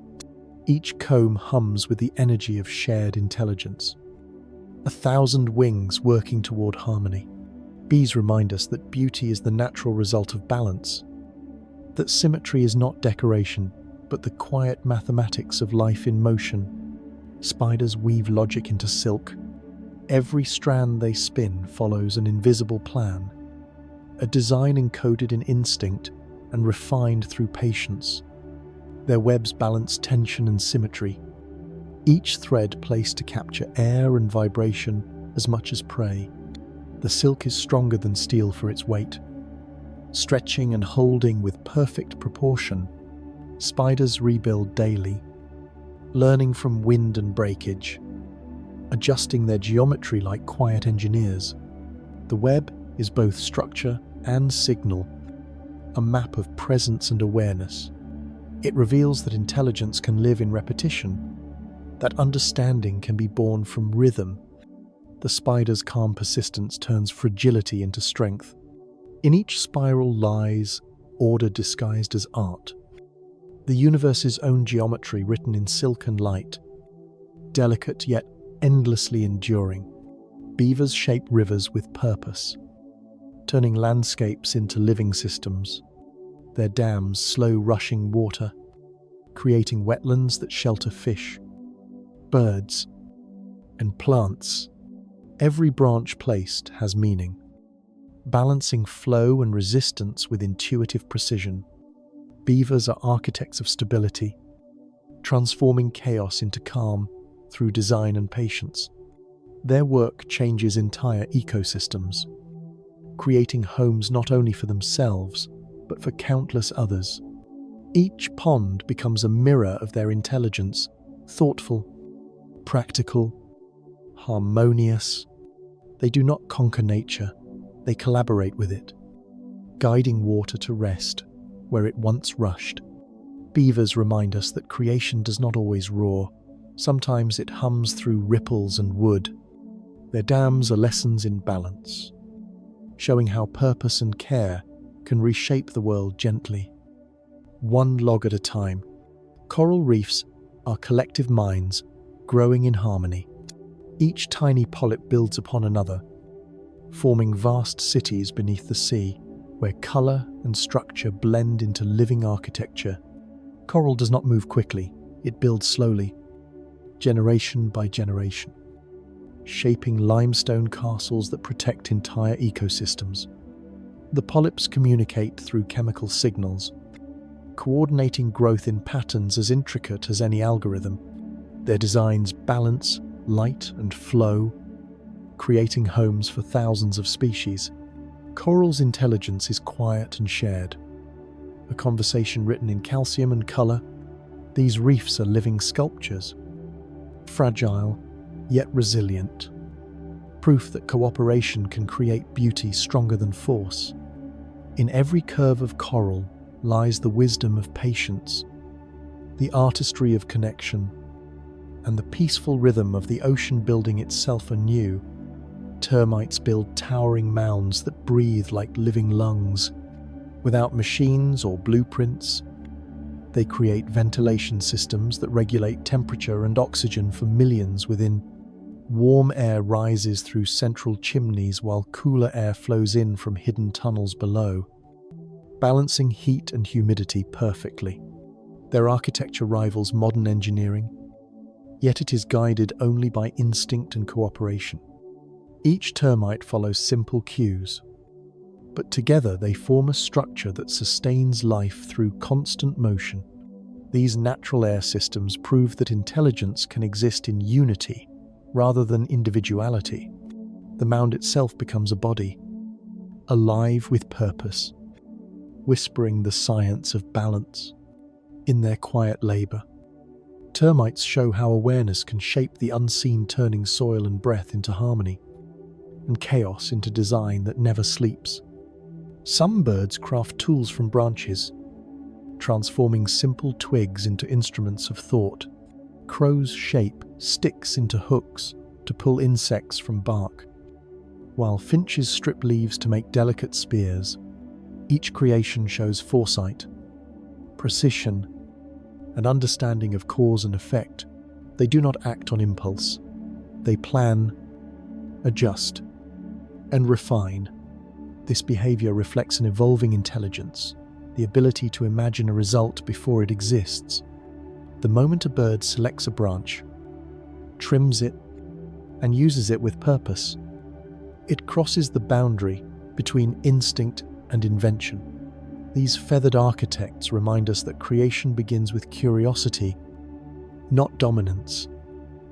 Each comb hums with the energy of shared intelligence. 1,000 wings working toward harmony. Bees remind us that beauty is the natural result of balance, that symmetry is not decoration, but the quiet mathematics of life in motion. Spiders weave logic into silk. Every strand they spin follows an invisible plan, a design encoded in instinct and refined through patience. Their webs balance tension and symmetry, each thread placed to capture air and vibration as much as prey. The silk is stronger than steel for its weight, stretching and holding with perfect proportion. Spiders rebuild daily, learning from wind and breakage, adjusting their geometry like quiet engineers. The web is both structure and signal, a map of presence and awareness. It reveals that intelligence can live in repetition, that understanding can be born from rhythm. The spider's calm persistence turns fragility into strength. In each spiral lies order disguised as art, the universe's own geometry written in silk and light, delicate yet endlessly enduring. Beavers shape rivers with purpose, turning landscapes into living systems. Their dams slow rushing water, creating wetlands that shelter fish, birds, and plants. Every branch placed has meaning, balancing flow and resistance with intuitive precision. Beavers are architects of stability, transforming chaos into calm through design and patience. Their work changes entire ecosystems, creating homes not only for themselves, but for countless others. Each pond becomes a mirror of their intelligence, thoughtful, practical, harmonious. They do not conquer nature, they collaborate with it, guiding water to rest where it once rushed. Beavers remind us that creation does not always roar. Sometimes it hums through ripples and wood. Their dams are lessons in balance, showing how purpose and care can reshape the world gently, one log at a time. Coral reefs are collective minds growing in harmony. Each tiny polyp builds upon another, forming vast cities beneath the sea, where color and structure blend into living architecture. Coral does not move quickly, it builds slowly, generation by generation, shaping limestone castles that protect entire ecosystems. The polyps communicate through chemical signals, coordinating growth in patterns as intricate as any algorithm. Their designs balance light and flow, creating homes for thousands of species. Coral's intelligence is quiet and shared, a conversation written in calcium and color. These reefs are living sculptures, fragile yet resilient, proof that cooperation can create beauty stronger than force. In every curve of coral lies the wisdom of patience, the artistry of connection, and the peaceful rhythm of the ocean building itself anew. Termites build towering mounds that breathe like living lungs. Without machines or blueprints, they create ventilation systems that regulate temperature and oxygen for millions within. Warm air rises through central chimneys while cooler air flows in from hidden tunnels below, balancing heat and humidity perfectly. Their architecture rivals modern engineering, yet it is guided only by instinct and cooperation. Each termite follows simple cues, but together they form a structure that sustains life through constant motion. These natural air systems prove that intelligence can exist in unity rather than individuality. The mound itself becomes a body, alive with purpose, whispering the science of balance. In their quiet labor, termites show how awareness can shape the unseen, turning soil and breath into harmony, and chaos into design that never sleeps. Some birds craft tools from branches, transforming simple twigs into instruments of thought. Crows shape sticks into hooks to pull insects from bark, while finches strip leaves to make delicate spears. Each creation shows foresight, precision, and understanding of cause and effect. They do not act on impulse. They plan, adjust, and refine. This behavior reflects an evolving intelligence, the ability to imagine a result before it exists. The moment a bird selects a branch, trims it, and uses it with purpose, it crosses the boundary between instinct and invention. These feathered architects remind us that creation begins with curiosity, not dominance.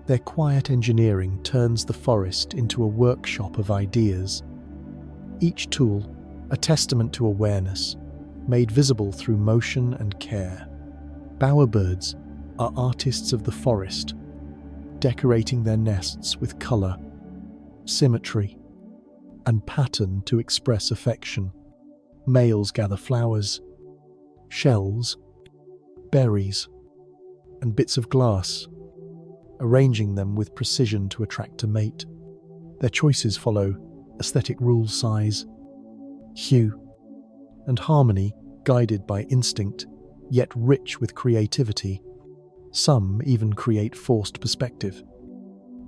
Their quiet engineering turns the forest into a workshop of ideas. Each tool, a testament to awareness, made visible through motion and care. Bowerbirds are artists of the forest, decorating their nests with color, symmetry, and pattern to express affection. Males gather flowers, shells, berries, and bits of glass, arranging them with precision to attract a mate. Their choices follow aesthetic rules: size, hue, and harmony, guided by instinct, yet rich with creativity. Some even create forced perspective,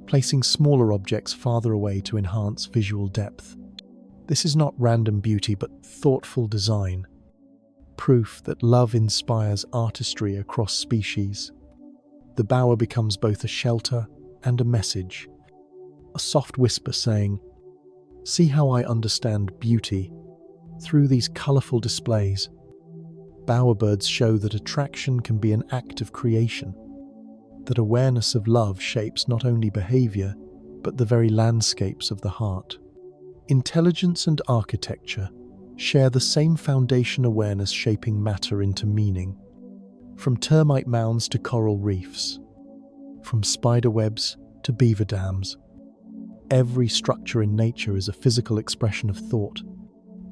placing smaller objects farther away to enhance visual depth. This is not random beauty, but thoughtful design, proof that love inspires artistry across species. The bower becomes both a shelter and a message, a soft whisper saying, "See how I understand beauty through these colorful displays." Bowerbirds show that attraction can be an act of creation, that awareness of love shapes not only behavior, but the very landscapes of the heart. Intelligence and architecture share the same foundation: awareness shaping matter into meaning. From termite mounds to coral reefs, from spider webs to beaver dams, every structure in nature is a physical expression of thought.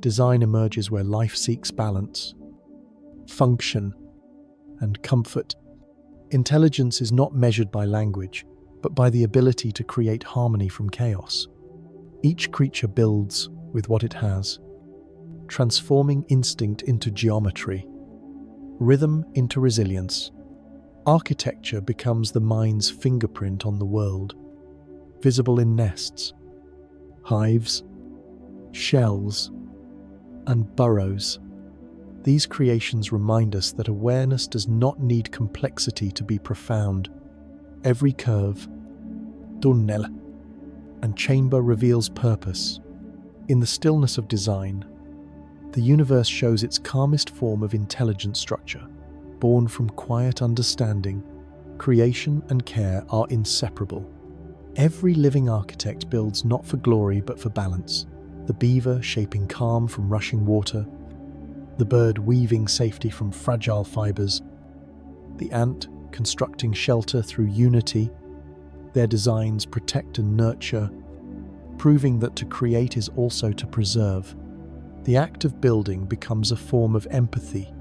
Design emerges where life seeks balance, function, and comfort. Intelligence is not measured by language, but by the ability to create harmony from chaos. Each creature builds with what it has, transforming instinct into geometry, rhythm into resilience. Architecture becomes the mind's fingerprint on the world, visible in nests, hives, shells, and burrows. These creations remind us that awareness does not need complexity to be profound. Every curve, tunnel, and chamber reveals purpose. In the stillness of design, the universe shows its calmest form of intelligent structure. Born from quiet understanding, creation and care are inseparable. Every living architect builds not for glory but for balance. The beaver shaping calm from rushing water, the bird weaving safety from fragile fibers, the ant constructing shelter through unity. Their designs protect and nurture, proving that to create is also to preserve. The act of building becomes a form of empathy,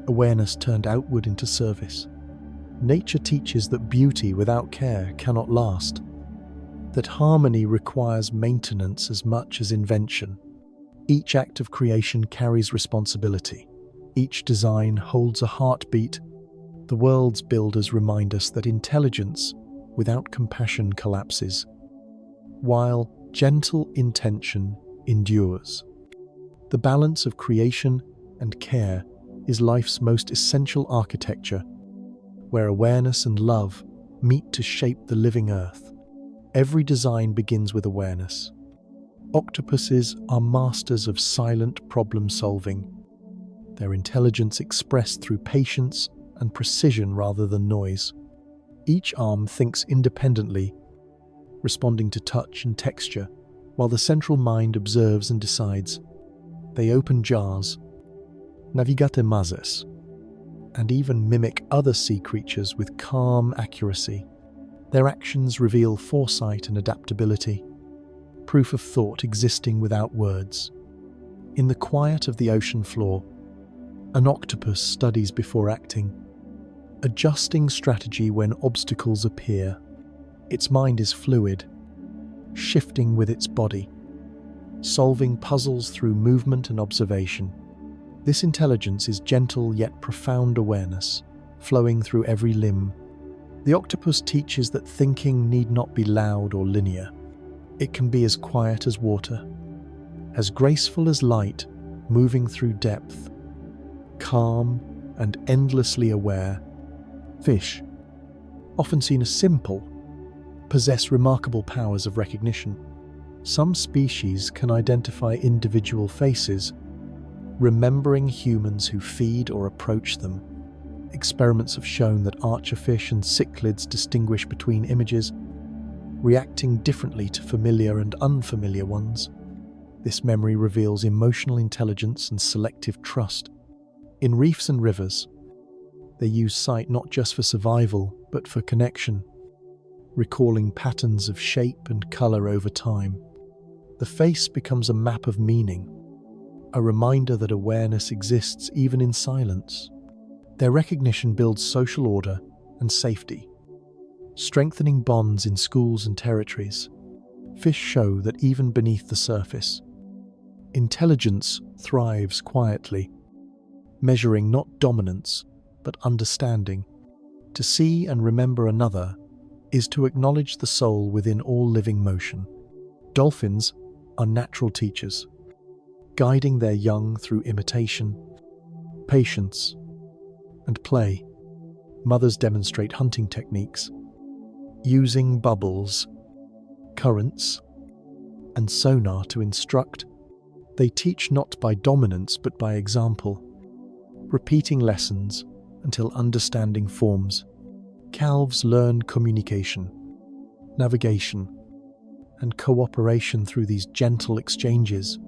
awareness turned outward into service. Nature teaches that beauty without care cannot last, that harmony requires maintenance as much as invention. Each act of creation carries responsibility. Each design holds a heartbeat. The world's builders remind us that intelligence without compassion collapses, while gentle intention endures. The balance of creation and care is life's most essential architecture, where awareness and love meet to shape the living earth. Every design begins with awareness. Octopuses are masters of silent problem solving, their intelligence expressed through patience and precision rather than noise. Each arm thinks independently, responding to touch and texture, while the central mind observes and decides. They open jars, navigate mazes, and even mimic other sea creatures with calm accuracy. Their actions reveal foresight and adaptability, proof of thought existing without words. In the quiet of the ocean floor, an octopus studies before acting, adjusting strategy when obstacles appear. Its mind is fluid, shifting with its body, solving puzzles through movement and observation. This intelligence is gentle yet profound awareness, flowing through every limb. The octopus teaches that thinking need not be loud or linear. It can be as quiet as water, as graceful as light, moving through depth, calm and endlessly aware. Fish, often seen as simple, possess remarkable powers of recognition. Some species can identify individual faces, remembering humans who feed or approach them. Experiments have shown that archerfish and cichlids distinguish between images, reacting differently to familiar and unfamiliar ones. This memory reveals emotional intelligence and selective trust. In reefs and rivers, they use sight not just for survival, but for connection, recalling patterns of shape and color over time. The face becomes a map of meaning, a reminder that awareness exists even in silence. Their recognition builds social order and safety, strengthening bonds in schools and territories. Fish show that even beneath the surface, intelligence thrives quietly, measuring not dominance, but understanding. To see and remember another is to acknowledge the soul within all living motion. Dolphins are natural teachers, guiding their young through imitation, patience, and play. Mothers demonstrate hunting techniques, using bubbles, currents, and sonar to instruct. They teach not by dominance but by example, repeating lessons until understanding forms. Calves learn communication, navigation, and cooperation through these gentle exchanges.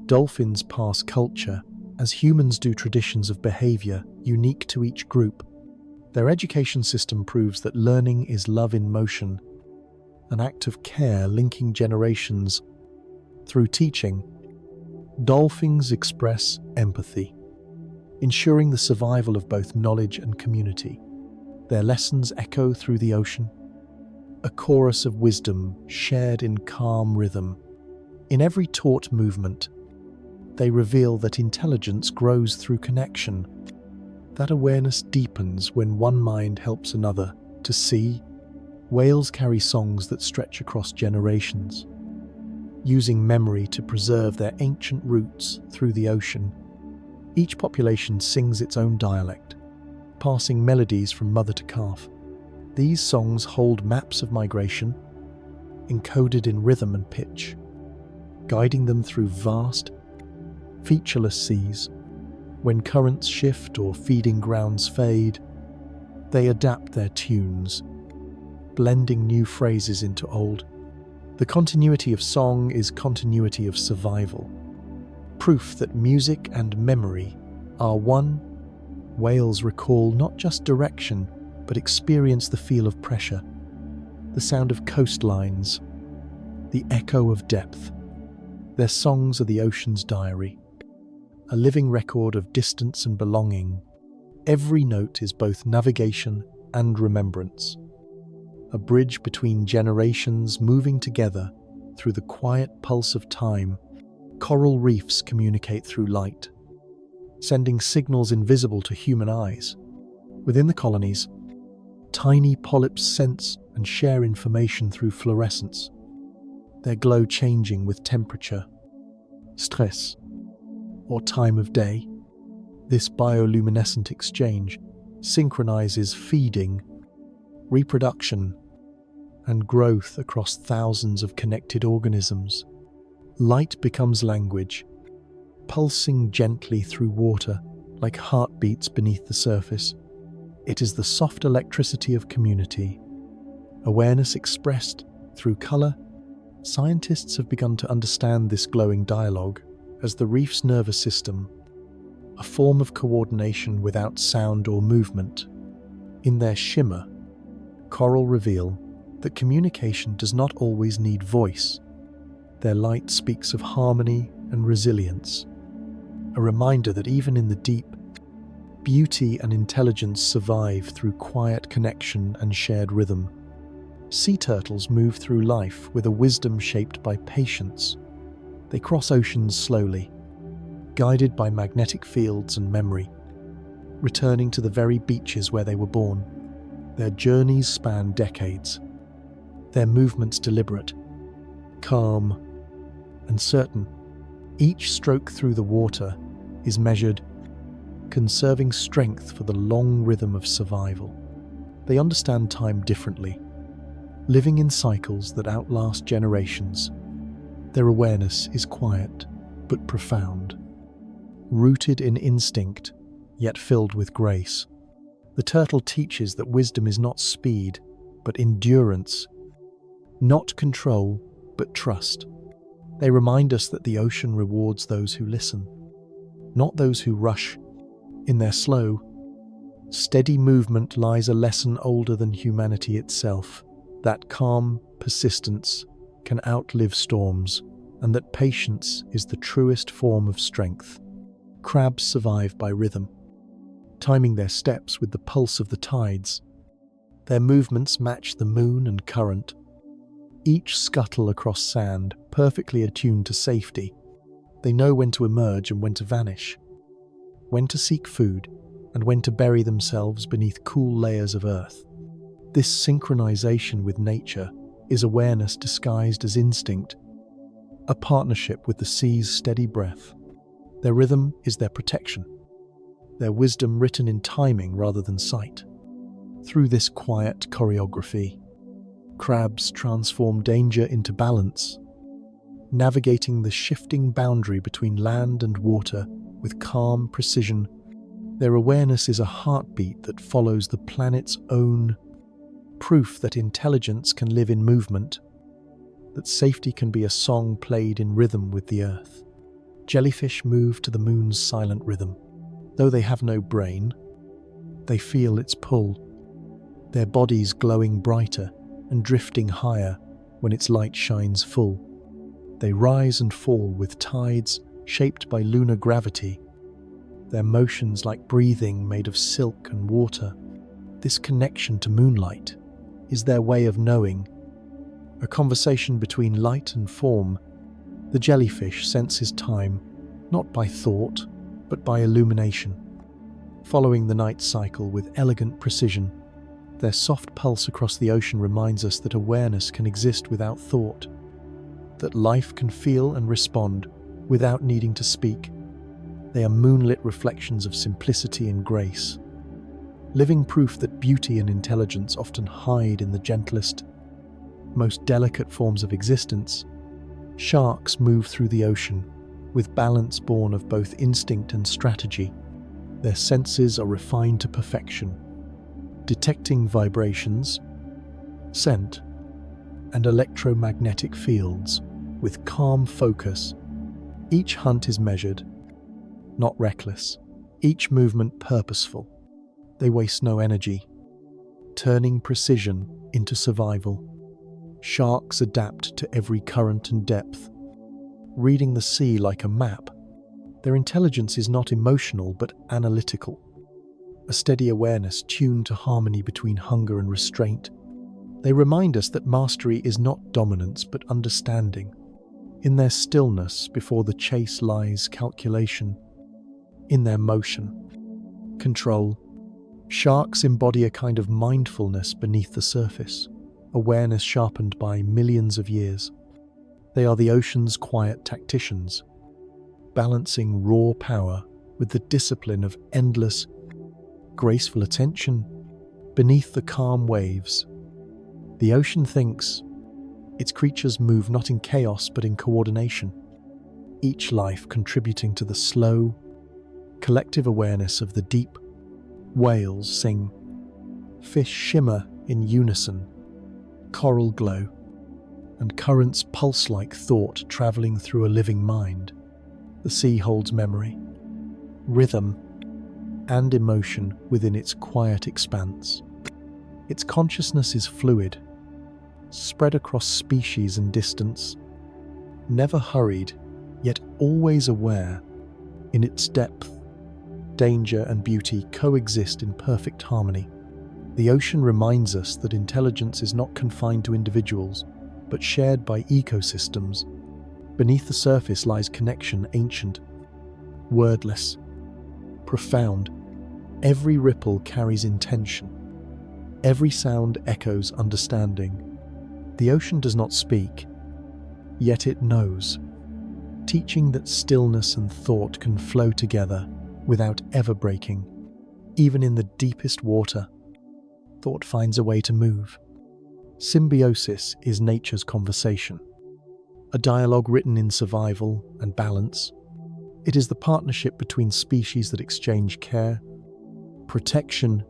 Dolphins pass culture, as humans do traditions of behavior unique to each group. Their education system proves that learning is love in motion, an act of care linking generations. Through teaching, dolphins express empathy, ensuring the survival of both knowledge and community. Their lessons echo through the ocean, a chorus of wisdom shared in calm rhythm. In every taught movement, they reveal that intelligence grows through connection, that awareness deepens when one mind helps another to see. Whales carry songs that stretch across generations, using memory to preserve their ancient roots through the ocean. Each population sings its own dialect, passing melodies from mother to calf. These songs hold maps of migration, encoded in rhythm and pitch, guiding them through vast, featureless seas. When currents shift or feeding grounds fade, they adapt their tunes, blending new phrases into old. The continuity of song is continuity of survival, proof that music and memory are one. Whales recall not just direction, but experience the feel of pressure, the sound of coastlines, the echo of depth. Their songs are the ocean's diary, a living record of distance and belonging. Every note is both navigation and remembrance, a bridge between generations moving together through the quiet pulse of time. Coral reefs communicate through light, sending signals invisible to human eyes. Within the colonies, tiny polyps sense and share information through fluorescence, their glow changing with temperature, stress, or time of day. This bioluminescent exchange synchronizes feeding, reproduction, and growth across thousands of connected organisms. Light becomes language, pulsing gently through water like heartbeats beneath the surface. It is the soft electricity of community. Awareness expressed through color. Scientists have begun to understand this glowing dialogue as the reef's nervous system, a form of coordination without sound or movement. In their shimmer, coral reveal that communication does not always need voice. Their light speaks of harmony and resilience, a reminder that even in the deep, beauty and intelligence survive through quiet connection and shared rhythm. Sea turtles move through life with a wisdom shaped by patience. They cross oceans slowly, guided by magnetic fields and memory, returning to the very beaches where they were born. Their journeys span decades, their movements deliberate, calm, and certain. Each stroke through the water is measured, conserving strength for the long rhythm of survival. They understand time differently, living in cycles that outlast generations. Their awareness is quiet but profound, rooted in instinct, yet filled with grace. The turtle teaches that wisdom is not speed, but endurance, not control, but trust. They remind us that the ocean rewards those who listen, not those who rush. In their slow, steady movement lies a lesson older than humanity itself, that calm persistence can outlive storms, and that patience is the truest form of strength. Crabs survive by rhythm, timing their steps with the pulse of the tides. Their movements match the moon and current, each scuttle across sand, perfectly attuned to safety. They know when to emerge and when to vanish, when to seek food and when to bury themselves beneath cool layers of earth. This synchronization with nature is awareness disguised as instinct, a partnership with the sea's steady breath. Their rhythm is their protection, their wisdom written in timing rather than sight. Through this quiet choreography, crabs transform danger into balance, navigating the shifting boundary between land and water with calm precision. Their awareness is a heartbeat that follows the planet's own, proof that intelligence can live in movement, that safety can be a song played in rhythm with the earth. Jellyfish move to the moon's silent rhythm. Though they have no brain, they feel its pull, their bodies glowing brighter and drifting higher when its light shines full. They rise and fall with tides shaped by lunar gravity, their motions like breathing made of silk and water. This connection to moonlight is their way of knowing, a conversation between light and form. The jellyfish senses time, not by thought, but by illumination, following the night cycle with elegant precision. Their soft pulse across the ocean reminds us that awareness can exist without thought, that life can feel and respond without needing to speak. They are moonlit reflections of simplicity and grace, living proof that beauty and intelligence often hide in the gentlest, most delicate forms of existence. Sharks move through the ocean with balance born of both instinct and strategy. Their senses are refined to perfection, detecting vibrations, scent, and electromagnetic fields with calm focus. Each hunt is measured, not reckless, each movement purposeful. They waste no energy, turning precision into survival. Sharks adapt to every current and depth, reading the sea like a map. Their intelligence is not emotional but analytical, a steady awareness tuned to harmony between hunger and restraint. They remind us that mastery is not dominance but understanding. In their stillness before the chase lies calculation. In their motion, control. Sharks embody a kind of mindfulness beneath the surface, awareness sharpened by millions of years. They are the ocean's quiet tacticians, balancing raw power with the discipline of endless, graceful attention beneath the calm waves. The ocean thinks. Its creatures move not in chaos but in coordination, each life contributing to the slow, collective awareness of the deep. Whales sing, fish shimmer in unison, coral glow, and currents pulse like thought traveling through a living mind. The sea holds memory, rhythm, and emotion within its quiet expanse. Its consciousness is fluid, spread across species and distance, never hurried, yet always aware. In its depth, danger and beauty coexist in perfect harmony. The ocean reminds us that intelligence is not confined to individuals, but shared by ecosystems. Beneath the surface lies connection, ancient, wordless, profound. Every ripple carries intention. Every sound echoes understanding. The ocean does not speak, yet it knows, teaching that stillness and thought can flow together without ever breaking. Even in the deepest water, thought finds a way to move. Symbiosis is nature's conversation, a dialogue written in survival and balance. It is the partnership between species that exchange care, protection,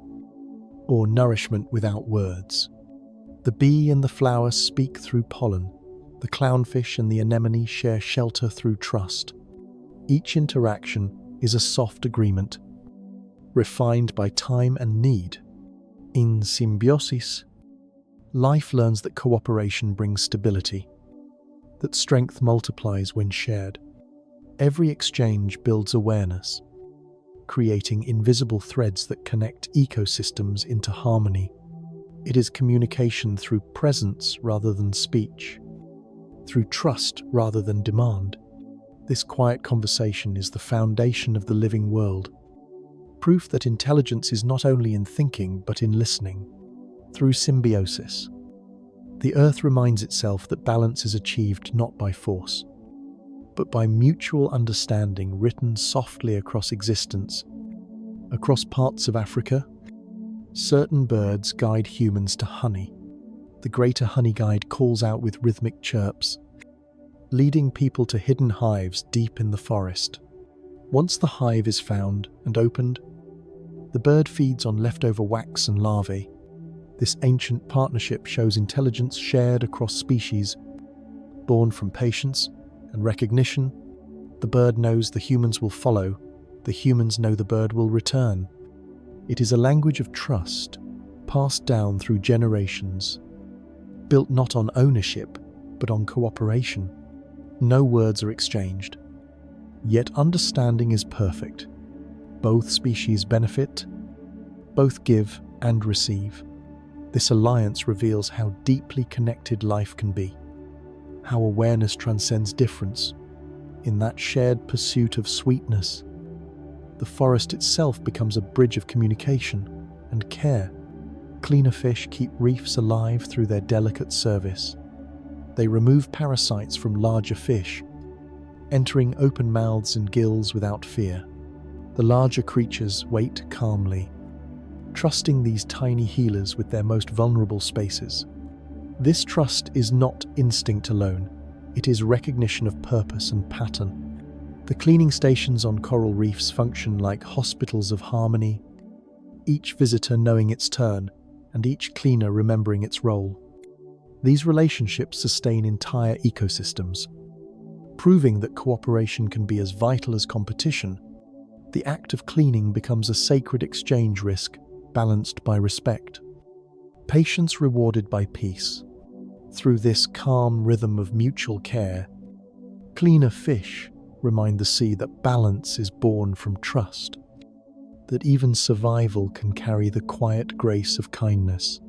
or nourishment without words. The bee and the flower speak through pollen. The clownfish and the anemone share shelter through trust. Each interaction is a soft agreement, refined by time and need. In symbiosis, life learns that cooperation brings stability, that strength multiplies when shared. Every exchange builds awareness, creating invisible threads that connect ecosystems into harmony. It is communication through presence rather than speech, through trust rather than demand. This quiet conversation is the foundation of the living world, proof that intelligence is not only in thinking but in listening. Through symbiosis, the earth reminds itself that balance is achieved not by force, but by mutual understanding written softly across existence. Across parts of Africa, certain birds guide humans to honey. The greater honey guide calls out with rhythmic chirps, leading people to hidden hives deep in the forest. Once the hive is found and opened, the bird feeds on leftover wax and larvae. This ancient partnership shows intelligence shared across species. Born from patience and recognition, the bird knows the humans will follow. The humans know the bird will return. It is a language of trust, passed down through generations, built not on ownership, but on cooperation. No words are exchanged, yet understanding is perfect. Both species benefit, both give and receive. This alliance reveals how deeply connected life can be, how awareness transcends difference. In that shared pursuit of sweetness, the forest itself becomes a bridge of communication and care. Cleaner fish keep reefs alive through their delicate service. They remove parasites from larger fish, entering open mouths and gills without fear. The larger creatures wait calmly, trusting these tiny healers with their most vulnerable spaces. This trust is not instinct alone, it is recognition of purpose and pattern. The cleaning stations on coral reefs function like hospitals of harmony, each visitor knowing its turn, and each cleaner remembering its role. These relationships sustain entire ecosystems, proving that cooperation can be as vital as competition. The act of cleaning becomes a sacred exchange risk, balanced by respect. Patience rewarded by peace. Through this calm rhythm of mutual care, cleaner fish remind the sea that balance is born from trust. that even survival can carry the quiet grace of kindness.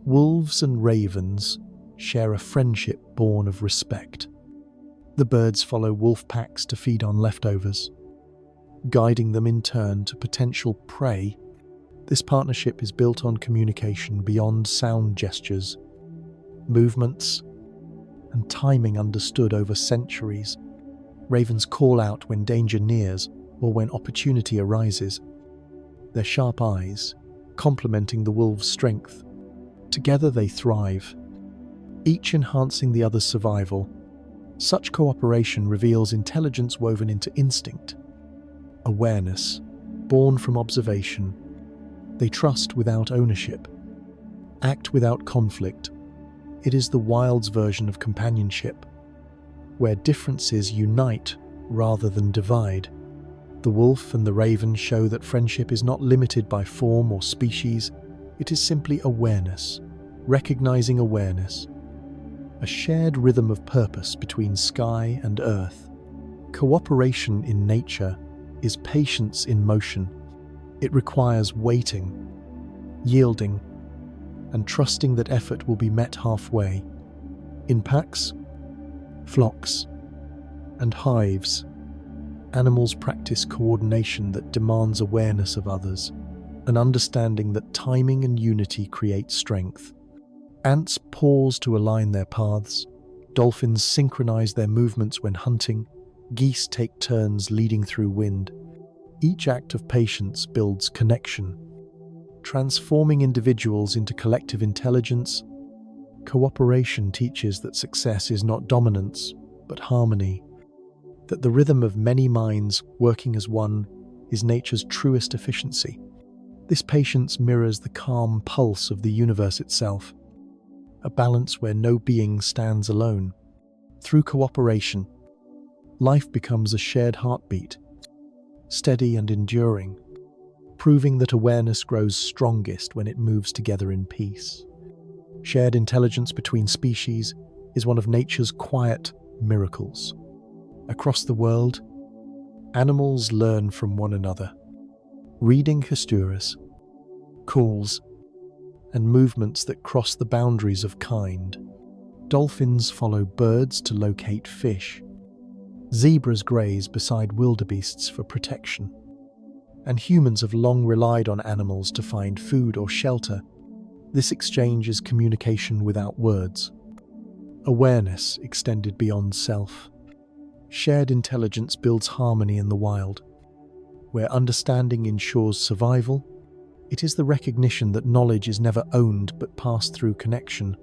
Wolves and ravens share a friendship born of respect. The birds follow wolf packs to feed on leftovers, guiding them in turn to potential prey. This partnership is built on communication beyond sound gestures, movements, and timing understood over centuries. Ravens call out when danger nears or when opportunity arises, their sharp eyes complementing the wolf's strength. Together they thrive, each enhancing the other's survival. Such cooperation reveals intelligence woven into instinct, awareness born from observation. They trust without ownership, act without conflict. It is the wild's version of companionship, where differences unite rather than divide. The wolf and the raven show that friendship is not limited by form or species. It is simply awareness, recognizing awareness, a shared rhythm of purpose between sky and earth. Cooperation in nature is patience in motion. It requires waiting, yielding, and trusting that effort will be met halfway. In packs, flocks, and hives, animals practice coordination that demands awareness of others, an understanding that timing and unity create strength. Ants pause to align their paths, dolphins synchronize their movements when hunting, geese take turns leading through wind. Each act of patience builds connection, transforming individuals into collective intelligence. Cooperation teaches that success is not dominance, but harmony, that the rhythm of many minds working as one is nature's truest efficiency. This patience mirrors the calm pulse of the universe itself, a balance where no being stands alone. Through cooperation, life becomes a shared heartbeat, steady and enduring, proving that awareness grows strongest when it moves together in peace. Shared intelligence between species is one of nature's quiet miracles. Across the world, animals learn from one another, reading gestures, calls, and movements that cross the boundaries of kind. Dolphins follow birds to locate fish. Zebras graze beside wildebeests for protection. And humans have long relied on animals to find food or shelter. This exchange is communication without words. Awareness extended beyond self. Shared intelligence builds harmony in the wild. Where understanding ensures survival, it is the recognition that knowledge is never owned but passed through connection.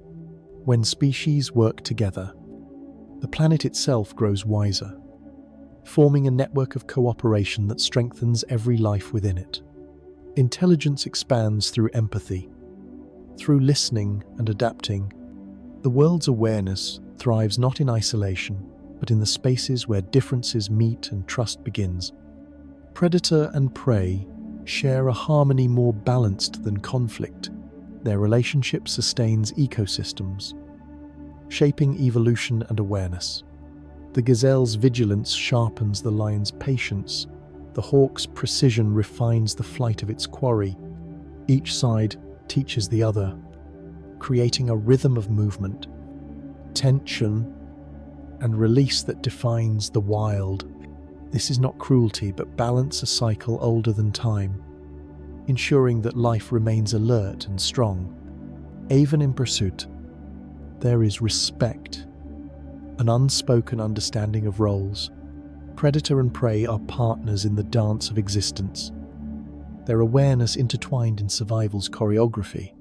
When species work together, the planet itself grows wiser, forming a network of cooperation that strengthens every life within it. Intelligence expands through empathy. Through listening and adapting, the world's awareness thrives not in isolation, but in the spaces where differences meet and trust begins. Predator and prey share a harmony more balanced than conflict. Their relationship sustains ecosystems, shaping evolution and awareness. The gazelle's vigilance sharpens the lion's patience. The hawk's precision refines the flight of its quarry. Each side teaches the other, creating a rhythm of movement, tension, and release that defines the wild. This is not cruelty, but balance, a cycle older than time, ensuring that life remains alert and strong. Even in pursuit, there is respect, an unspoken understanding of roles. Predator and prey are partners in the dance of existence, their awareness intertwined in survival's choreography.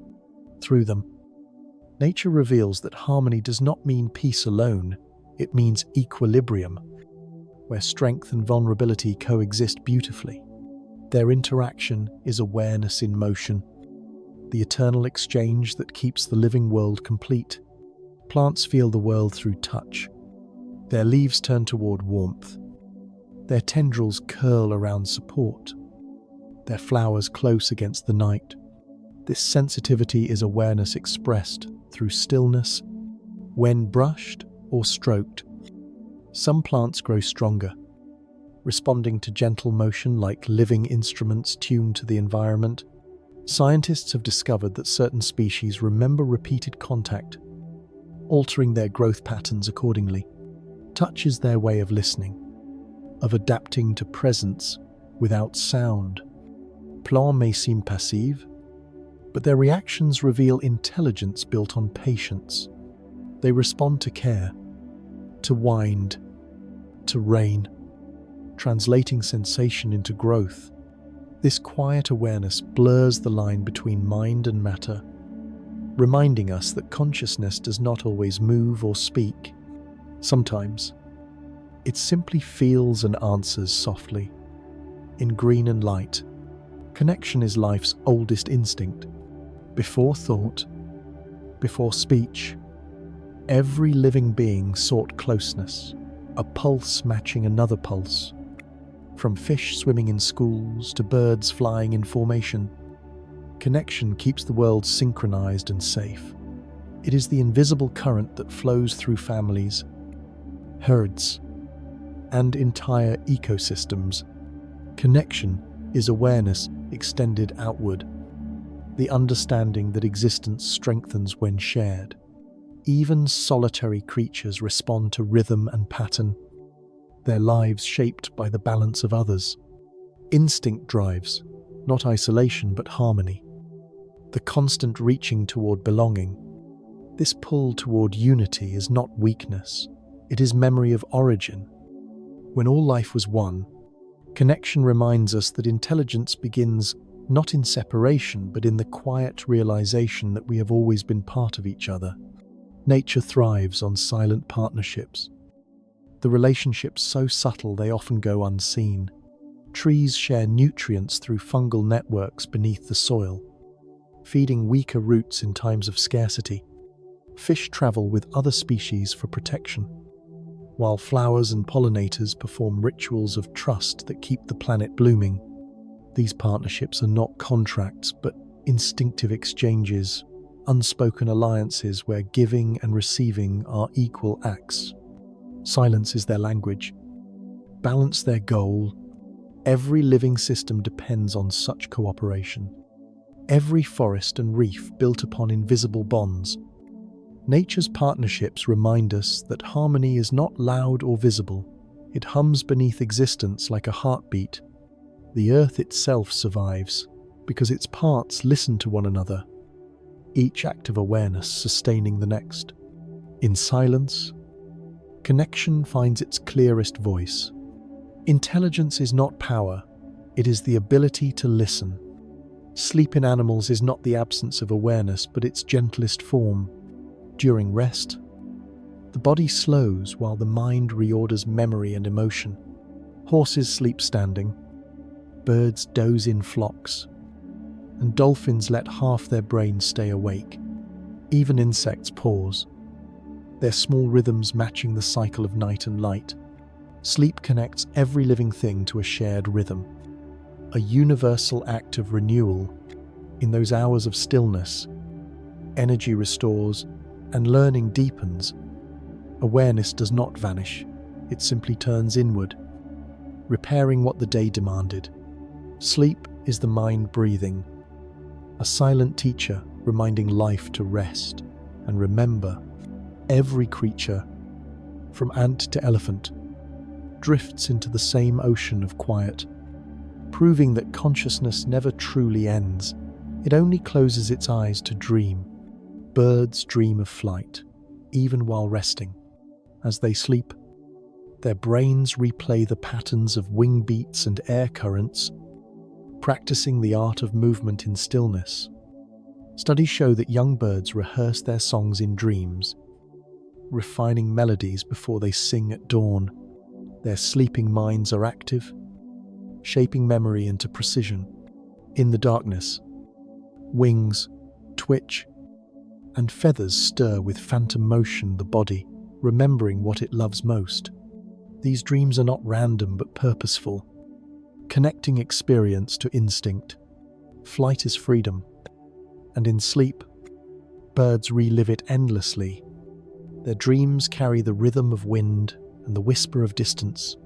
Through them, nature reveals that harmony does not mean peace alone, it means equilibrium, where strength and vulnerability coexist beautifully. Their interaction is awareness in motion, the eternal exchange that keeps the living world complete. Plants feel the world through touch. Their leaves turn toward warmth. Their tendrils curl around support. Their flowers close against the night. This sensitivity is awareness expressed through stillness, when brushed or stroked. Some plants grow stronger, responding to gentle motion like living instruments tuned to the environment. Scientists have discovered that certain species remember repeated contact, altering their growth patterns accordingly. Touch is their way of listening, of adapting to presence without sound. Plants may seem passive, but their reactions reveal intelligence built on patience. They respond to care, to wind, to rain, translating sensation into growth. This quiet awareness blurs the line between mind and matter, reminding us that consciousness does not always move or speak. Sometimes, it simply feels and answers softly. In green and light, connection is life's oldest instinct. Before thought, before speech, every living being sought closeness, a pulse matching another pulse. From fish swimming in schools to birds flying in formation, connection keeps the world synchronized and safe. It is the invisible current that flows through families, herds, and entire ecosystems. Connection is awareness extended outward, the understanding that existence strengthens when shared. Even solitary creatures respond to rhythm and pattern, their lives shaped by the balance of others. Instinct drives, not isolation but harmony. The constant reaching toward belonging. This pull toward unity is not weakness, it is memory of origin. When all life was one, connection reminds us that intelligence begins not in separation but in the quiet realization that we have always been part of each other. Nature thrives on silent partnerships. The relationships so subtle they often go unseen. Trees share nutrients through fungal networks beneath the soil, feeding weaker roots in times of scarcity. Fish travel with other species for protection, while flowers and pollinators perform rituals of trust that keep the planet blooming. These partnerships are not contracts, but instinctive exchanges, unspoken alliances where giving and receiving are equal acts. Silence is their language, balance their goal. Every living system depends on such cooperation. Every forest and reef built upon invisible bonds. Nature's partnerships remind us that harmony is not loud or visible. It hums beneath existence like a heartbeat. The earth itself survives because its parts listen to one another, each act of awareness sustaining the next. In silence, connection finds its clearest voice. Intelligence is not power, it is the ability to listen. Sleep in animals is not the absence of awareness, but its gentlest form. During rest, the body slows while the mind reorders memory and emotion. Horses sleep standing, birds doze in flocks, and dolphins let half their brains stay awake. Even insects pause, their small rhythms matching the cycle of night and light. Sleep connects every living thing to a shared rhythm, a universal act of renewal. In those hours of stillness, energy restores and learning deepens. Awareness does not vanish, it simply turns inward, repairing what the day demanded. Sleep is the mind breathing, a silent teacher reminding life to rest and remember. Every creature, from ant to elephant, drifts into the same ocean of quiet, proving that consciousness never truly ends. It only closes its eyes to dream. Birds dream of flight, even while resting. As they sleep, their brains replay the patterns of wing beats and air currents, practicing the art of movement in stillness. Studies show that young birds rehearse their songs in dreams, refining melodies before they sing at dawn. Their sleeping minds are active, shaping memory into precision. In the darkness, wings twitch and feathers stir with phantom motion the body, remembering what it loves most. These dreams are not random but purposeful, connecting experience to instinct. Flight is freedom, and in sleep, birds relive it endlessly. Their dreams carry the rhythm of wind and the whisper of distance,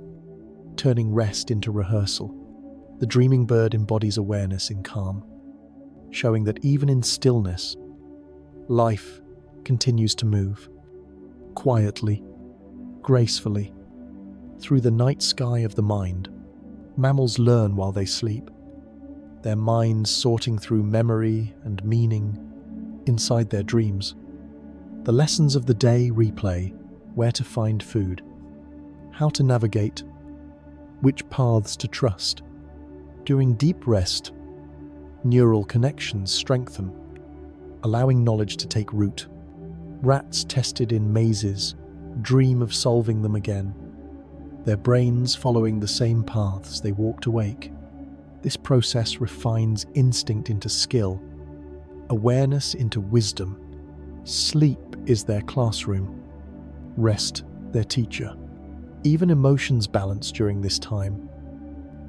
turning rest into rehearsal. The dreaming bird embodies awareness in calm, showing that even in stillness, life continues to move, quietly, gracefully. Through the night sky of the mind, mammals learn while they sleep, their minds sorting through memory and meaning inside their dreams. The lessons of the day replay: where to find food, how to navigate, which paths to trust. During deep rest, neural connections strengthen, allowing knowledge to take root. Rats tested in mazes dream of solving them again, their brains following the same paths they walked awake. This process refines instinct into skill, awareness into wisdom. Sleep is their classroom, rest their teacher. Even emotions balance during this time,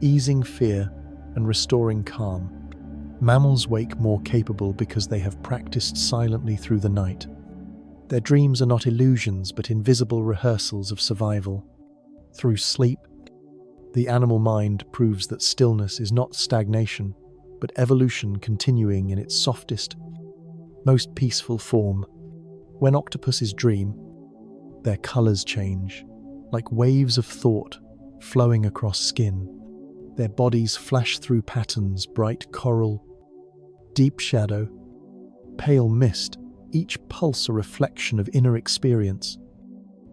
easing fear and restoring calm. Mammals wake more capable because they have practiced silently through the night. Their dreams are not illusions but invisible rehearsals of survival. Through sleep, the animal mind proves that stillness is not stagnation, but evolution continuing in its softest, most peaceful form. When octopuses dream, their colors change, like waves of thought flowing across skin. Their bodies flash through patterns: bright coral, deep shadow, pale mist, each pulse a reflection of inner experience.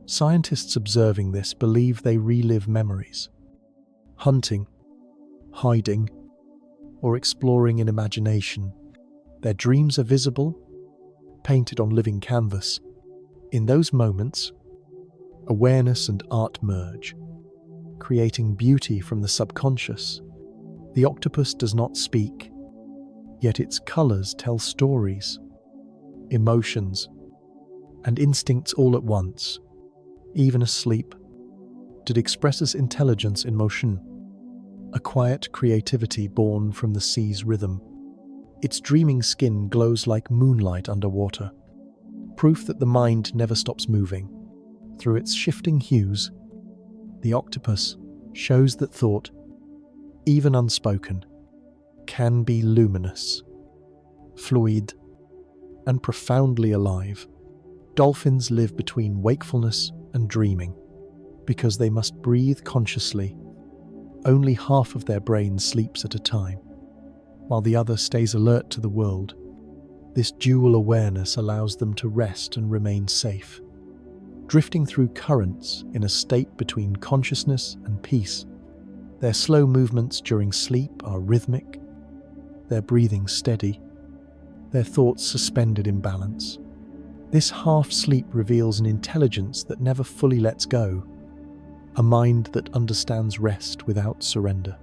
Scientists observing this believe they relive memories, hunting, hiding, or exploring in imagination. Their dreams are visible, painted on living canvas. In those moments, awareness and art merge, creating beauty from the subconscious. The octopus does not speak, yet its colors tell stories, emotions, and instincts all at once. Even asleep, it expresses intelligence in motion, a quiet creativity born from the sea's rhythm. Its dreaming skin glows like moonlight underwater, proof that the mind never stops moving. Through its shifting hues, the octopus shows that thought, even unspoken, can be luminous, fluid, and profoundly alive. Dolphins live between wakefulness and dreaming. Because they must breathe consciously, only half of their brain sleeps at a time, while the other stays alert to the world. This dual awareness allows them to rest and remain safe, drifting through currents in a state between consciousness and peace. Their slow movements during sleep are rhythmic, their breathing steady, their thoughts suspended in balance. This half-sleep reveals an intelligence that never fully lets go, a mind that understands rest without surrender.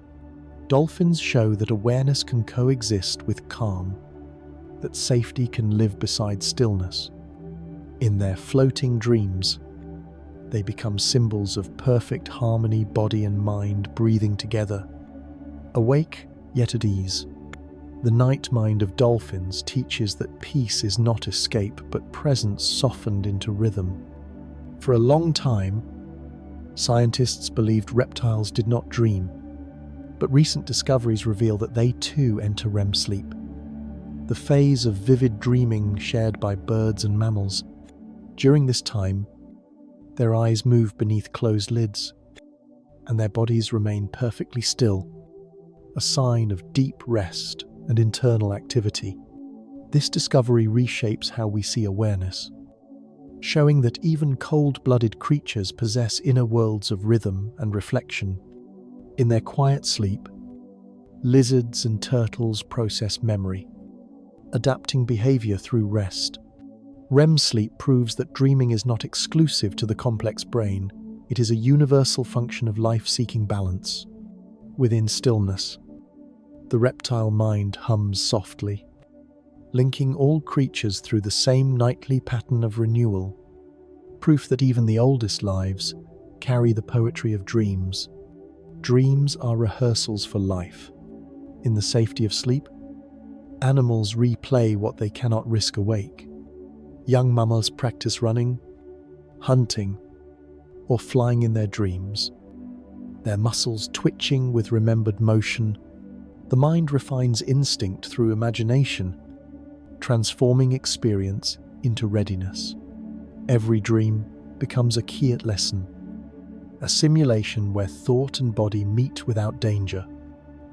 Dolphins show that awareness can coexist with calm, that safety can live beside stillness. In their floating dreams, they become symbols of perfect harmony, body and mind breathing together. Awake, yet at ease, the night mind of dolphins teaches that peace is not escape, but presence softened into rhythm. For a long time, scientists believed reptiles did not dream, but recent discoveries reveal that they too enter REM sleep, the phase of vivid dreaming shared by birds and mammals. During this time, their eyes move beneath closed lids, and their bodies remain perfectly still, a sign of deep rest and internal activity. This discovery reshapes how we see awareness, showing that even cold-blooded creatures possess inner worlds of rhythm and reflection. In their quiet sleep, lizards and turtles process memory, adapting behavior through rest. REM sleep proves that dreaming is not exclusive to the complex brain. It is a universal function of life-seeking balance. Within stillness, the reptile mind hums softly, linking all creatures through the same nightly pattern of renewal, proof that even the oldest lives carry the poetry of dreams. Dreams are rehearsals for life. In the safety of sleep, animals replay what they cannot risk awake. Young mammals practice running, hunting, or flying in their dreams, their muscles twitching with remembered motion. The mind refines instinct through imagination, transforming experience into readiness. Every dream becomes a key lesson, a simulation where thought and body meet without danger.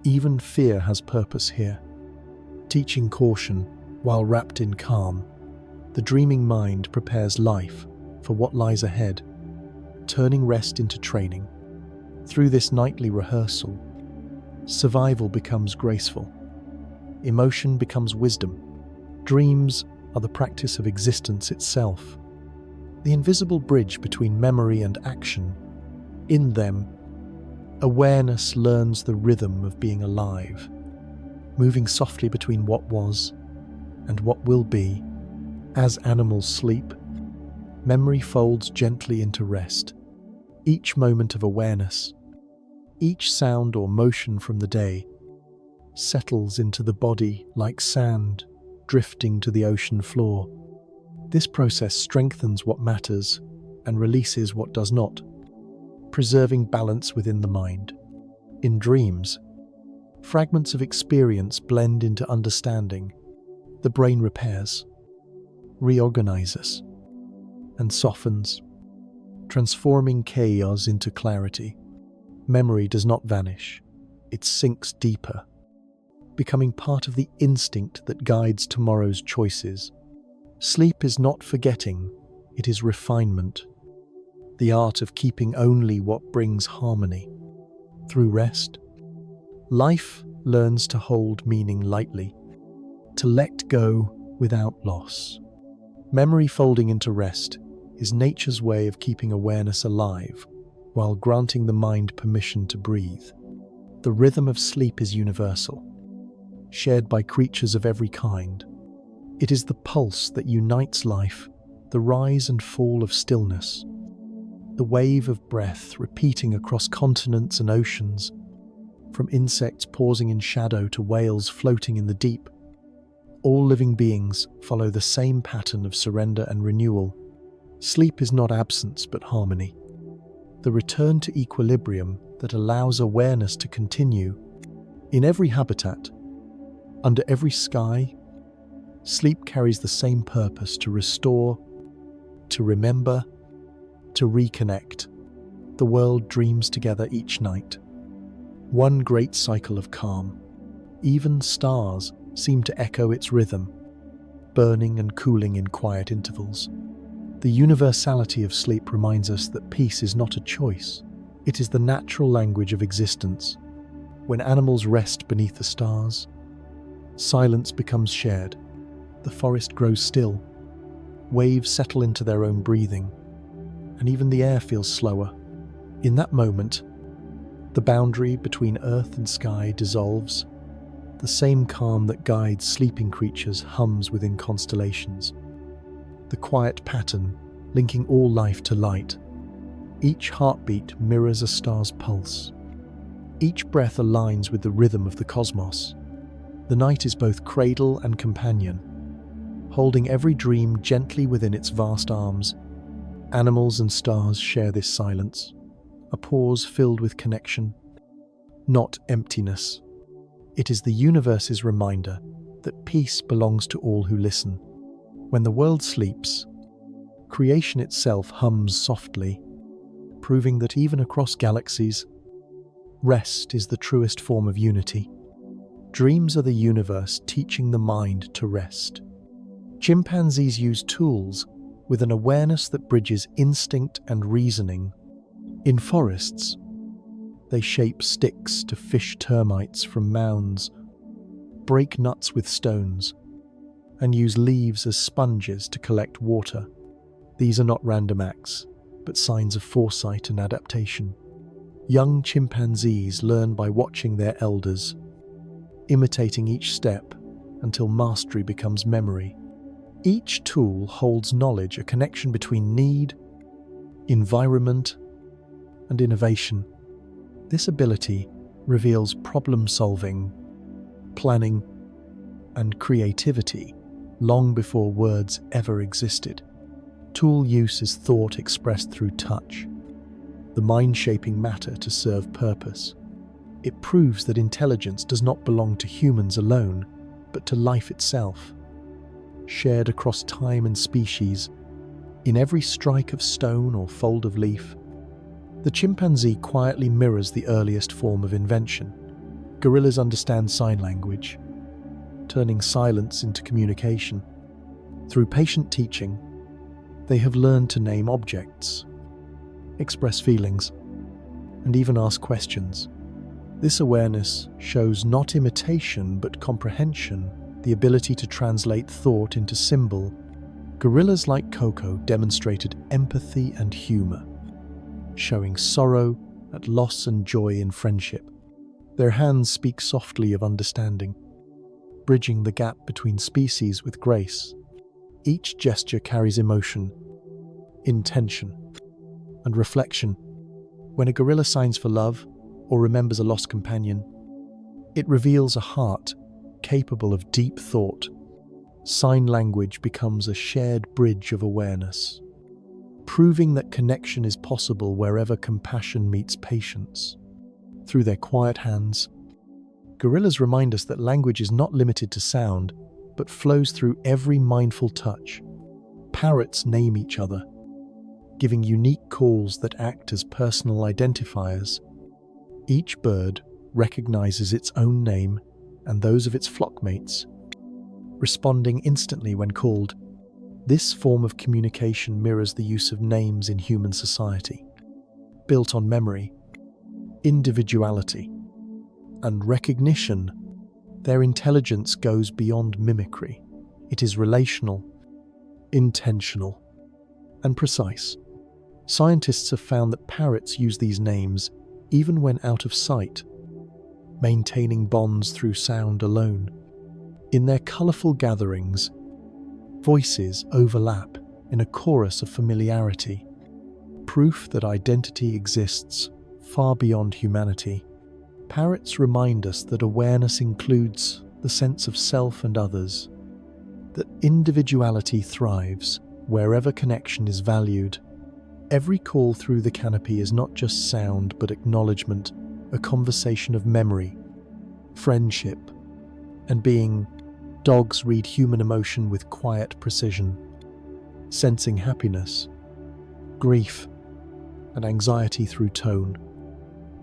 Even fear has purpose here, teaching caution while wrapped in calm. The dreaming mind prepares life for what lies ahead, turning rest into training. Through this nightly rehearsal, survival becomes graceful, emotion becomes wisdom. Dreams are the practice of existence itself, the invisible bridge between memory and action. In them, awareness learns the rhythm of being alive, moving softly between what was and what will be. As animals sleep, memory folds gently into rest. Each moment of awareness, each sound or motion from the day, settles into the body like sand drifting to the ocean floor. This process strengthens what matters and releases what does not, preserving balance within the mind. In dreams, fragments of experience blend into understanding. The brain repairs, reorganizes, and softens, transforming chaos into clarity. Memory does not vanish, it sinks deeper, becoming part of the instinct that guides tomorrow's choices. Sleep is not forgetting, it is refinement, the art of keeping only what brings harmony. Through rest, life learns to hold meaning lightly, to let go without loss. Memory folding into rest is nature's way of keeping awareness alive while granting the mind permission to breathe. The rhythm of sleep is universal, shared by creatures of every kind. It is the pulse that unites life, the rise and fall of stillness, the wave of breath repeating across continents and oceans, from insects pausing in shadow to whales floating in the deep. All living beings follow the same pattern of surrender and renewal. Sleep is not absence but harmony, the return to equilibrium that allows awareness to continue. In every habitat, under every sky, sleep carries the same purpose: to restore, to remember, to reconnect. The world dreams together each night, one great cycle of calm. Even stars seem to echo its rhythm, burning and cooling in quiet intervals. The universality of sleep reminds us that peace is not a choice, it is the natural language of existence. When animals rest beneath the stars, silence becomes shared, the forest grows still, waves settle into their own breathing, and even the air feels slower. In that moment, the boundary between earth and sky dissolves. The same calm that guides sleeping creatures hums within constellations, the quiet pattern linking all life to light. Each heartbeat mirrors a star's pulse. Each breath aligns with the rhythm of the cosmos. The night is both cradle and companion, holding every dream gently within its vast arms. Animals and stars share this silence, a pause filled with connection, not emptiness. It is the universe's reminder that peace belongs to all who listen. When the world sleeps, creation itself hums softly, proving that even across galaxies, rest is the truest form of unity. Dreams are the universe teaching the mind to rest. Chimpanzees use tools with an awareness that bridges instinct and reasoning. In forests, they shape sticks to fish termites from mounds, break nuts with stones, and use leaves as sponges to collect water. These are not random acts, but signs of foresight and adaptation. Young chimpanzees learn by watching their elders, imitating each step until mastery becomes memory. Each tool holds knowledge, a connection between need, environment, and innovation. This ability reveals problem-solving, planning, and creativity long before words ever existed. Tool use is thought expressed through touch. the mind-shaping matter to serve purpose. It proves that intelligence does not belong to humans alone, but to life itself, shared across time and species. In every strike of stone or fold of leaf, the chimpanzee quietly mirrors the earliest form of invention. Gorillas understand sign language, turning silence into communication. Through patient teaching, they have learned to name objects, express feelings, and even ask questions. This awareness shows not imitation but comprehension, the ability to translate thought into symbol. Gorillas like Coco demonstrated empathy and humor, showing sorrow at loss and joy in friendship. Their hands speak softly of understanding, bridging the gap between species with grace. Each gesture carries emotion, intention, and reflection. When a gorilla signs for love or remembers a lost companion, it reveals a heart capable of deep thought. Sign language becomes a shared bridge of awareness, proving that connection is possible wherever compassion meets patience. Through their quiet hands, gorillas remind us that language is not limited to sound, but flows through every mindful touch. Parrots name each other, giving unique calls that act as personal identifiers. Each bird recognizes its own name and those of its flockmates, responding instantly when called. This form of communication mirrors the use of names in human society, built on memory, individuality, and recognition. Their intelligence goes beyond mimicry. It is relational, intentional, and precise. Scientists have found that parrots use these names even when out of sight, maintaining bonds through sound alone. In their colorful gatherings, voices overlap in a chorus of familiarity, proof that identity exists far beyond humanity. Parrots remind us that awareness includes the sense of self and others, that individuality thrives wherever connection is valued. Every call through the canopy is not just sound but acknowledgement, a conversation of memory, friendship, and being. Dogs read human emotion with quiet precision, sensing happiness, grief, and anxiety through tone,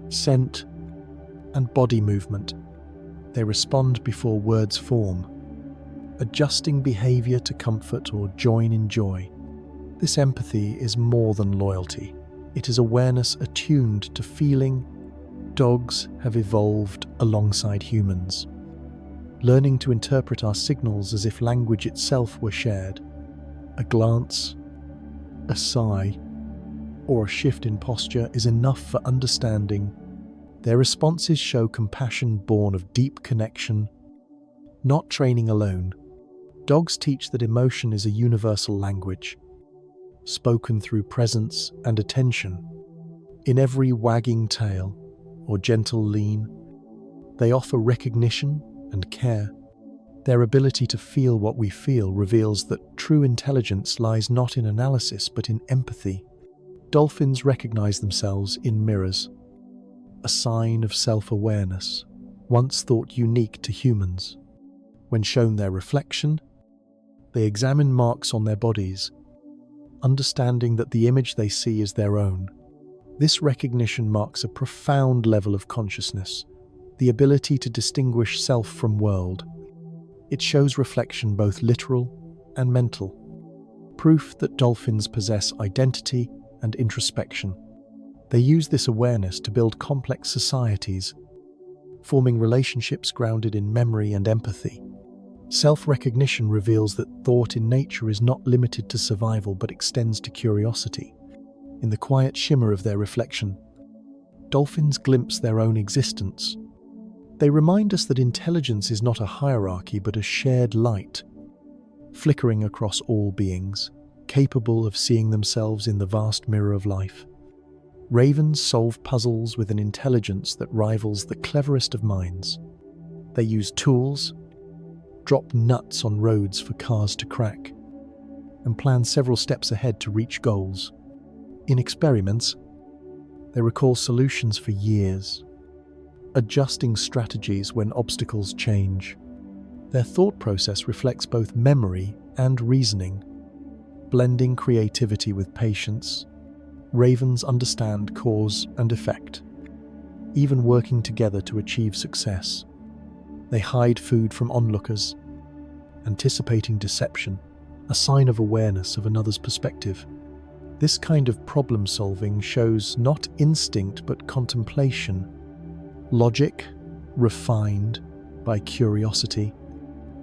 scent, and body movement. They respond before words form, adjusting behavior to comfort or join in joy. This empathy is more than loyalty. It is awareness attuned to feeling. Dogs have evolved alongside humans, learning to interpret our signals as if language itself were shared. A glance, a sigh, or a shift in posture is enough for understanding. Their responses show compassion born of deep connection, not training alone. Dogs teach that emotion is a universal language, spoken through presence and attention. In every wagging tail or gentle lean, they offer recognition and care. Their ability to feel what we feel reveals that true intelligence lies not in analysis but in empathy. Dolphins recognize themselves in mirrors, a sign of self-awareness, once thought unique to humans. When shown their reflection, they examine marks on their bodies, understanding that the image they see is their own. This recognition marks a profound level of consciousness, the ability to distinguish self from world. It shows reflection both literal and mental, proof that dolphins possess identity and introspection. They use this awareness to build complex societies, forming relationships grounded in memory and empathy. Self-recognition reveals that thought in nature is not limited to survival but extends to curiosity. In the quiet shimmer of their reflection, dolphins glimpse their own existence. They remind us that intelligence is not a hierarchy but a shared light, flickering across all beings, capable of seeing themselves in the vast mirror of life. Ravens solve puzzles with an intelligence that rivals the cleverest of minds. They use tools, drop nuts on roads for cars to crack, and plan several steps ahead to reach goals. In experiments, They recall solutions for years, adjusting strategies when obstacles change. Their thought process reflects both memory and reasoning, blending creativity with patience. Ravens understand cause and effect, even working together to achieve success. They hide food from onlookers, anticipating deception, a sign of awareness of another's perspective. This kind of problem-solving shows not instinct but contemplation, logic refined by curiosity.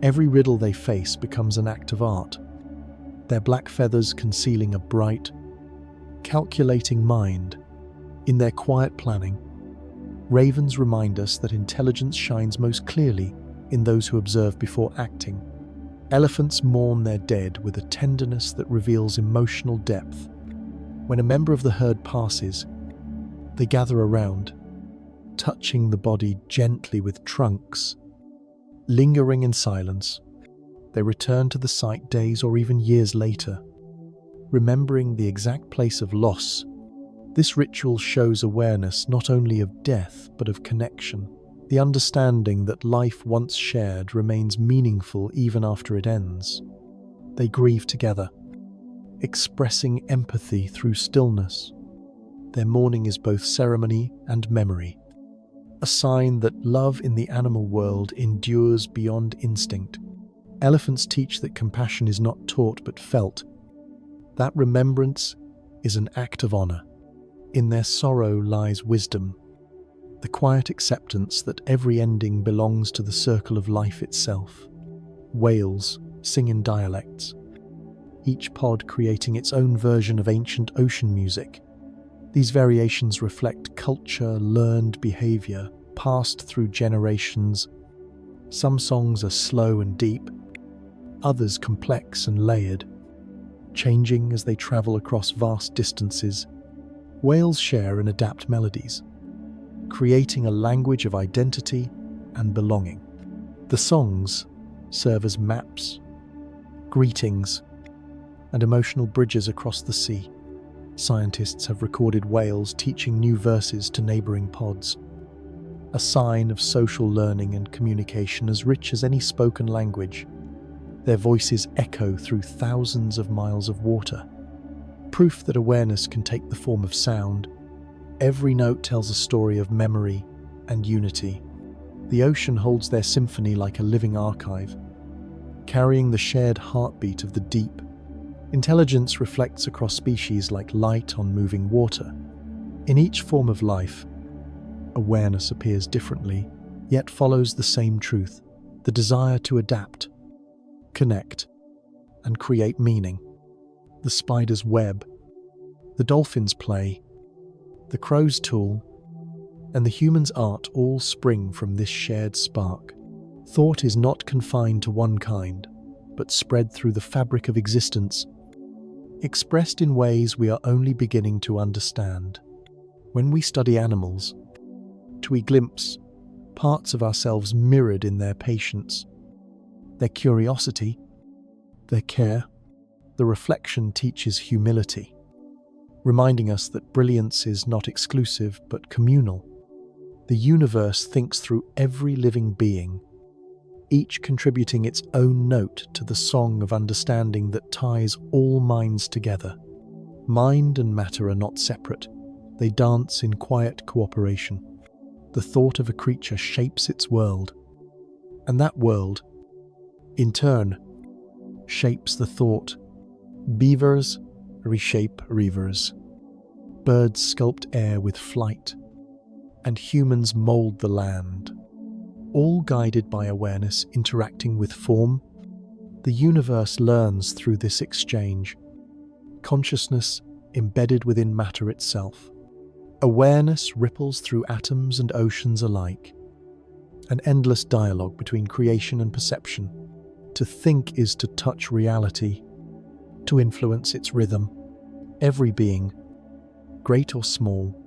Every riddle they face becomes an act of art, their black feathers concealing a bright, calculating mind. In their quiet planning, ravens remind us that intelligence shines most clearly in those who observe before acting. Elephants mourn their dead with a tenderness that reveals emotional depth. When a member of the herd passes, they gather around, touching the body gently with trunks. Lingering in silence, they return to the site days or even years later, remembering the exact place of loss. This ritual shows awareness not only of death but of connection, the understanding that life once shared remains meaningful even after it ends. They grieve together, expressing empathy through stillness. Their mourning is both ceremony and memory, a sign that love in the animal world endures beyond instinct. Elephants teach that compassion is not taught but felt. That remembrance is an act of honor. In their sorrow lies wisdom, the quiet acceptance that every ending belongs to the circle of life itself. Whales sing in dialects, each pod creating its own version of ancient ocean music. These variations reflect culture, learned behavior, passed through generations. Some songs are slow and deep, others complex and layered, changing as they travel across vast distances. Whales share and adapt melodies, creating a language of identity and belonging. The songs serve as maps, greetings, and emotional bridges across the sea. Scientists have recorded whales teaching new verses to neighboring pods, a sign of social learning and communication as rich as any spoken language. Their voices echo through thousands of miles of water, proof that awareness can take the form of sound. Every note tells a story of memory and unity. The ocean holds their symphony like a living archive, carrying the shared heartbeat of the deep. Intelligence reflects across species like light on moving water. In each form of life, awareness appears differently, yet follows the same truth: the desire to adapt, connect, and create meaning. The spider's web, the dolphin's play, the crow's tool, and the human's art all spring from this shared spark. Thought is not confined to one kind, but spread through the fabric of existence, expressed in ways we are only beginning to understand. When we study animals, we glimpse parts of ourselves mirrored in their patience, their curiosity, their care. The reflection teaches humility, reminding us that brilliance is not exclusive but communal. The universe thinks through every living being, each contributing its own note to the song of understanding that ties all minds together. Mind and matter are not separate, they dance in quiet cooperation. The thought of a creature shapes its world, and that world, in turn, shapes the thought. Beavers reshape rivers, birds sculpt air with flight, and humans mold the land, all guided by awareness interacting with form. The universe learns through this exchange, consciousness embedded within matter itself. Awareness ripples through atoms and oceans alike, an endless dialogue between creation and perception. To think is to touch reality, to influence its rhythm. Every being, great or small,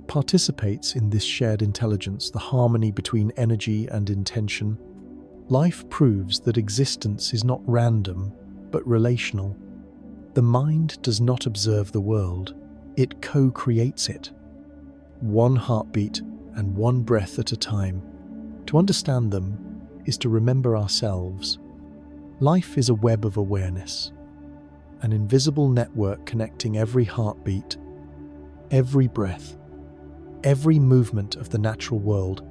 participates in this shared intelligence, the harmony between energy and intention. Life proves that existence is not random, but relational. The mind does not observe the world, it co-creates it. one heartbeat and one breath at a time. To understand them is to remember ourselves. Life is a web of awareness, an invisible network connecting every heartbeat, every breath, every movement of the natural world,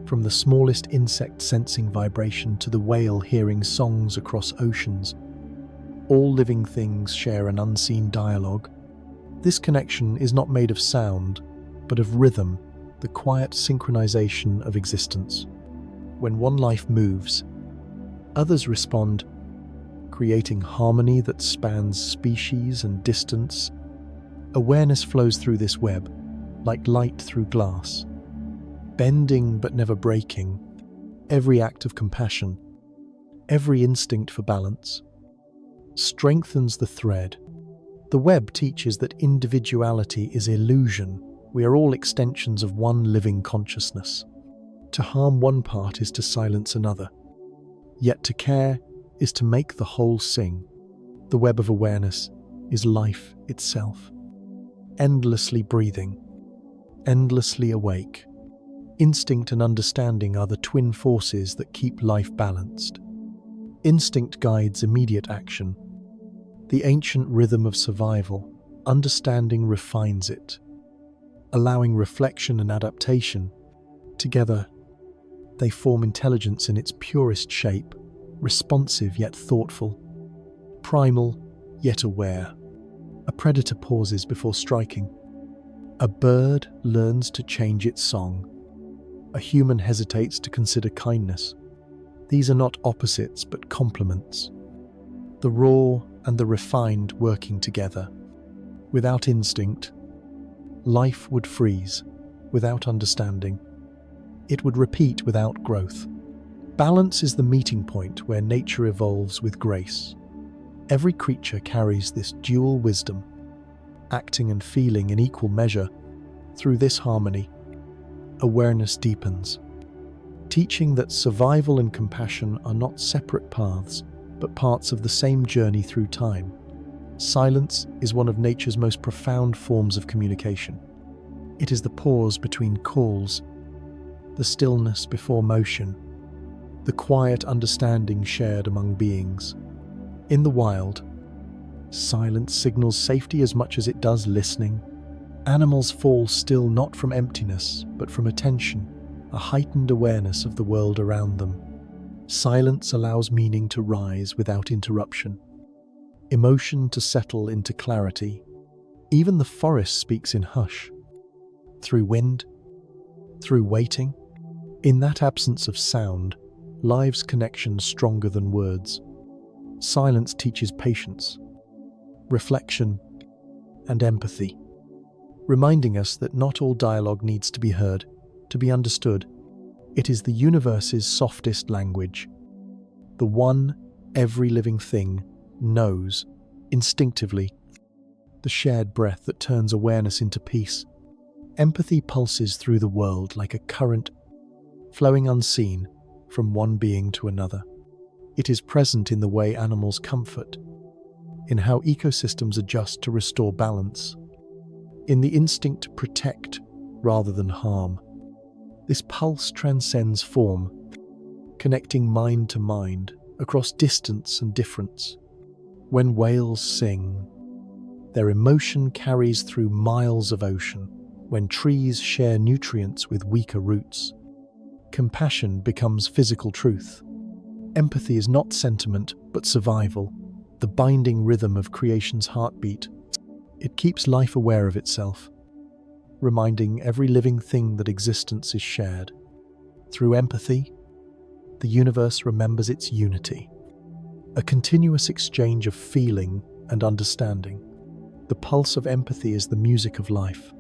from the smallest insect sensing vibration to the whale hearing songs across oceans. All living things share an unseen dialogue. This connection is not made of sound, but of rhythm, the quiet synchronization of existence. When one life moves, others respond, creating harmony that spans species and distance. Awareness flows through this web, like light through glass, bending but never breaking. Every act of compassion, every instinct for balance, strengthens the thread. The web teaches that individuality is illusion. We are all extensions of one living consciousness. To harm one part is to silence another. Yet to care is to make the whole sing. The web of awareness is life itself, endlessly breathing, endlessly awake. Instinct and understanding are the twin forces that keep life balanced. Instinct guides immediate action. The ancient rhythm of survival, understanding refines it, allowing reflection and adaptation. Together, they form intelligence in its purest shape, responsive yet thoughtful, primal yet aware. A predator pauses before striking. A bird learns to change its song. A human hesitates to consider kindness. These are not opposites but complements. The raw and the refined working together. Without instinct, life would freeze. Without understanding, it would repeat without growth. Balance is the meeting point where nature evolves with grace. Every creature carries this dual wisdom, acting and feeling in equal measure. Through this harmony, awareness deepens, teaching that survival and compassion are not separate paths, but parts of the same journey through time. Silence is one of nature's most profound forms of communication. It is the pause between calls, the stillness before motion, the quiet understanding shared among beings. In the wild, silence signals safety as much as it does listening. Animals fall still not from emptiness, but from attention, a heightened awareness of the world around them. Silence allows meaning to rise without interruption, emotion to settle into clarity. Even the forest speaks in hush, through wind, through waiting. In that absence of sound, lives connection stronger than words. Silence teaches patience, reflection, and empathy, reminding us that not all dialogue needs to be heard, to be understood. It is the universe's softest language, the one every living thing knows instinctively, the shared breath that turns awareness into peace. Empathy pulses through the world like a current, flowing unseen from one being to another. It is present in the way animals comfort, in how ecosystems adjust to restore balance, in the instinct to protect rather than harm. This pulse transcends form, connecting mind to mind across distance and difference. When whales sing, their emotion carries through miles of ocean. When trees share nutrients with weaker roots, compassion becomes physical truth. Empathy is not sentiment, but survival, the binding rhythm of creation's heartbeat. It keeps life aware of itself, reminding every living thing that existence is shared. Through empathy, the universe remembers its unity, a continuous exchange of feeling and understanding. The pulse of empathy is the music of life,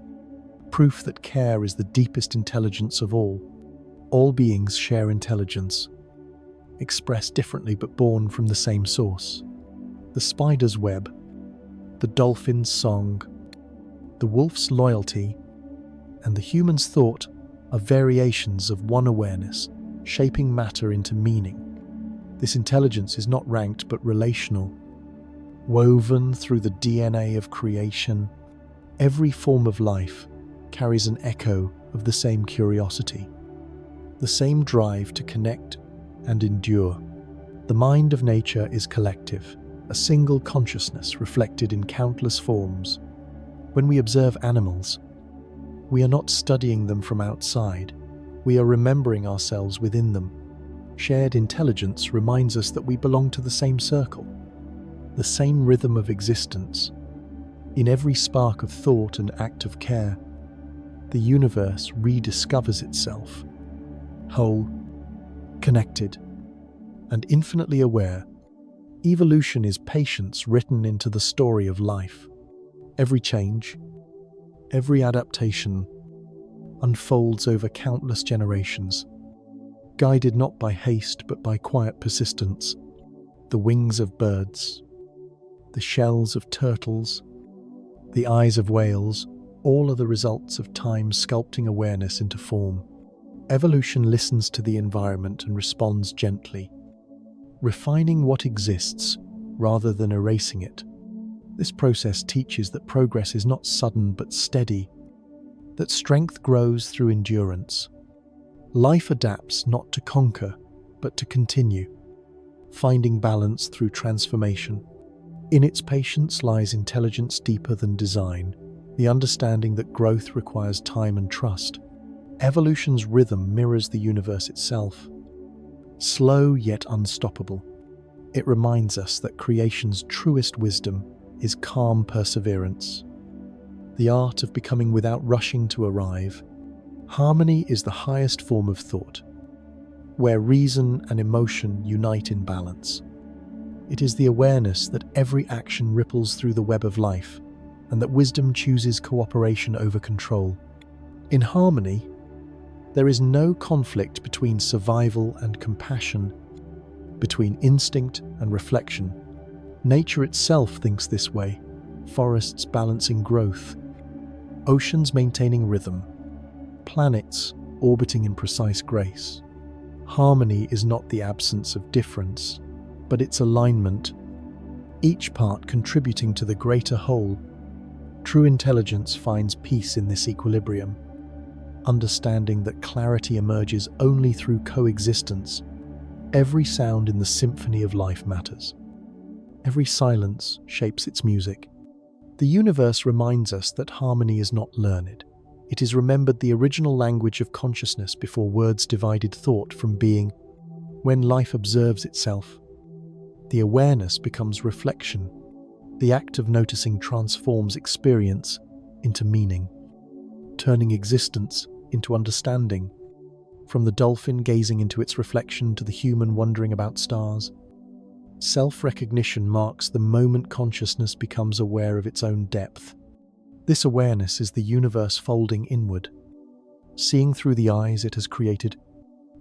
proof that care is the deepest intelligence of all. All beings share intelligence, expressed differently but born from the same source. The spider's web, the dolphin's song, the wolf's loyalty, and the human's thought are variations of one awareness, shaping matter into meaning. This intelligence is not ranked but relational, woven through the DNA of creation. Every form of life carries an echo of the same curiosity, the same drive to connect and endure. The mind of nature is collective, a single consciousness reflected in countless forms. When we observe animals, we are not studying them from outside, we are remembering ourselves within them. Shared intelligence reminds us that we belong to the same circle, the same rhythm of existence. In every spark of thought and act of care, the universe rediscovers itself, whole, connected, and infinitely aware. Evolution is patience written into the story of life. Every change, every adaptation unfolds over countless generations, guided not by haste but by quiet persistence. The wings of birds, the shells of turtles, the eyes of whales, all are the results of time sculpting awareness into form. Evolution listens to the environment and responds gently, refining what exists rather than erasing it. This process teaches that progress is not sudden but steady, that strength grows through endurance. Life adapts not to conquer, but to continue, finding balance through transformation. In its patience lies intelligence deeper than design, the understanding that growth requires time and trust. Evolution's rhythm mirrors the universe itself, slow yet unstoppable. It reminds us that creation's truest wisdom is calm perseverance, the art of becoming without rushing to arrive. Harmony is the highest form of thought, where reason and emotion unite in balance. It is the awareness that every action ripples through the web of life, and that wisdom chooses cooperation over control. In harmony, there is no conflict between survival and compassion, between instinct and reflection. Nature itself thinks this way, forests balancing growth, oceans maintaining rhythm, planets orbiting in precise grace. Harmony is not the absence of difference, but its alignment, each part contributing to the greater whole. True intelligence finds peace in this equilibrium, understanding that clarity emerges only through coexistence. Every sound in the symphony of life matters. Every silence shapes its music. The universe reminds us that harmony is not learned. It is remembered, the original language of consciousness before words divided thought from being. When life observes itself, the awareness becomes reflection. The act of noticing transforms experience into meaning, turning existence into understanding. From the dolphin gazing into its reflection to the human wondering about stars, self-recognition marks the moment consciousness becomes aware of its own depth. This awareness is the universe folding inward, seeing through the eyes it has created.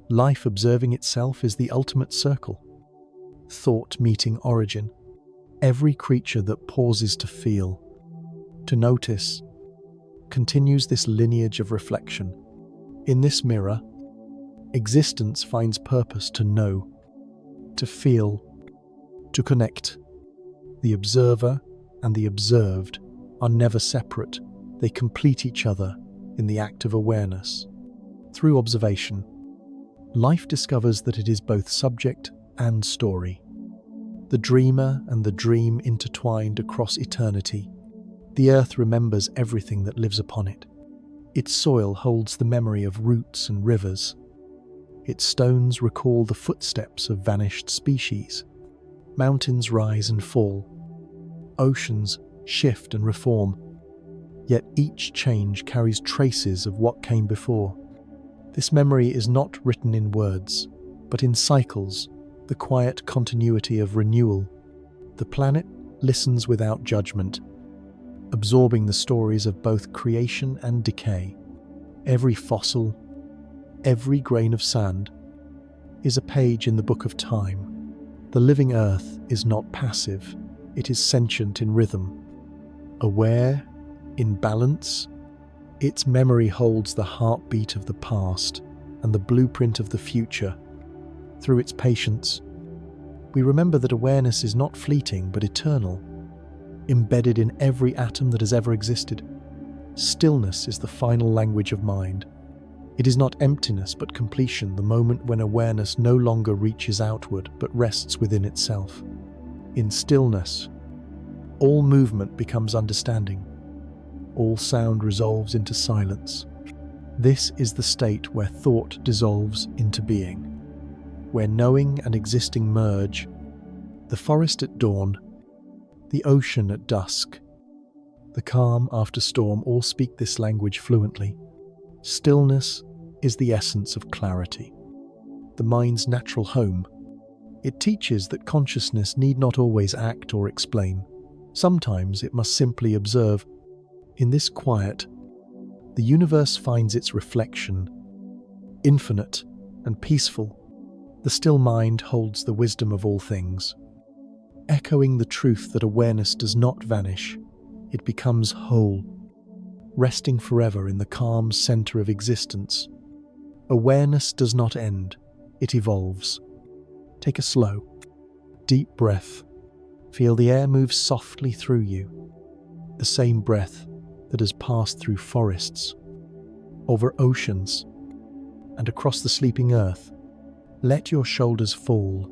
Life observing itself is the ultimate circle. Thought meeting origin. Every creature that pauses to feel, to notice, continues this lineage of reflection. In this mirror, existence finds purpose to know, to feel, to connect. The observer and the observed are never separate. They complete each other in the act of awareness. Through observation, life discovers that it is both subject and story. The dreamer and the dream intertwined across eternity. The earth remembers everything that lives upon it. Its soil holds the memory of roots and rivers. Its stones recall the footsteps of vanished species. Mountains rise and fall. Oceans shift and reform. Yet each change carries traces of what came before. This memory is not written in words, but in cycles, the quiet continuity of renewal. The planet listens without judgment, absorbing the stories of both creation and decay. Every fossil, every grain of sand, is a page in the book of time. The living earth is not passive, it is sentient in rhythm. Aware, in balance, its memory holds the heartbeat of the past and the blueprint of the future. Through its patience, we remember that awareness is not fleeting but eternal, embedded in every atom that has ever existed. Stillness is the final language of mind. It is not emptiness but completion, the moment when awareness no longer reaches outward but rests within itself. In stillness, all movement becomes understanding. All sound resolves into silence. This is the state where thought dissolves into being, where knowing and existing merge. The forest at dawn, the ocean at dusk, the calm after storm all speak this language fluently. Stillness is the essence of clarity, the mind's natural home. It teaches that consciousness need not always act or explain. Sometimes it must simply observe. In this quiet, the universe finds its reflection, infinite and peaceful. The still mind holds the wisdom of all things, echoing the truth that awareness does not vanish. It becomes whole, resting forever in the calm center of existence. Awareness does not end, it evolves. Take a slow, deep breath. Feel the air move softly through you, the same breath that has passed through forests, over oceans, and across the sleeping earth. Let your shoulders fall,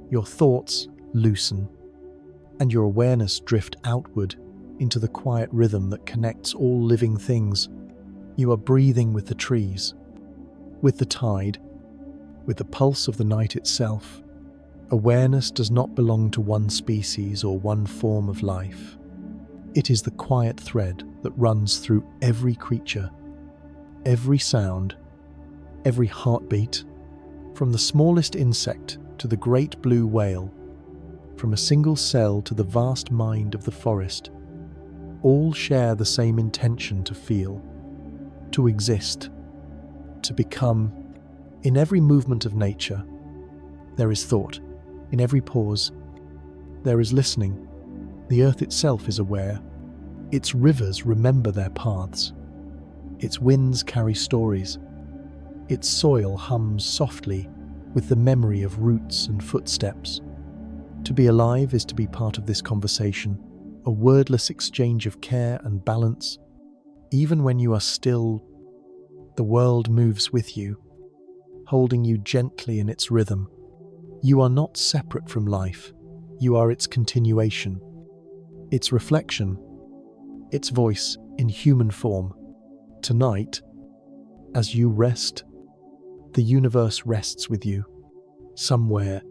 your thoughts loosen, and your awareness drift outward into the quiet rhythm that connects all living things. You are breathing with the trees, with the tide, with the pulse of the night itself. Awareness does not belong to one species or one form of life. It is the quiet thread that runs through every creature, every sound, every heartbeat, from the smallest insect to the great blue whale, from a single cell to the vast mind of the forest. All share the same intention to feel, to exist, to become. In every movement of nature, there is thought. In every pause, there is listening. The earth itself is aware. Its rivers remember their paths. Its winds carry stories. Its soil hums softly with the memory of roots and footsteps. To be alive is to be part of this conversation, a wordless exchange of care and balance. Even when you are still, the world moves with you, holding you gently in its rhythm. You are not separate from life. You are its continuation, its reflection, its voice in human form. Tonight, as you rest, the universe rests with you. Somewhere,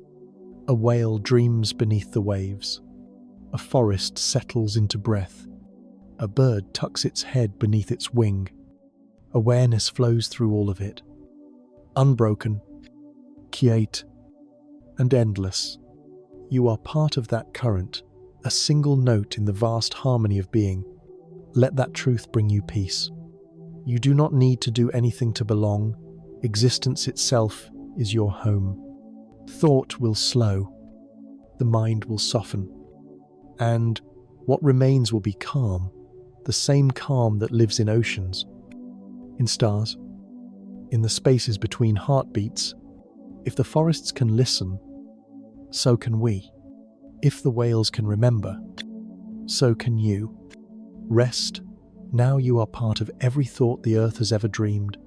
a whale dreams beneath the waves. A forest settles into breath. A bird tucks its head beneath its wing. Awareness flows through all of it, unbroken, quiet, and endless. You are part of that current, a single note in the vast harmony of being. Let that truth bring you peace. You do not need to do anything to belong. Existence itself is your home. Thought will slow, the mind will soften, and what remains will be calm, the same calm that lives in oceans, in stars, in the spaces between heartbeats. If the forests can listen, so can we. If the whales can remember, so can you. Rest. Now you are part of every thought the earth has ever dreamed.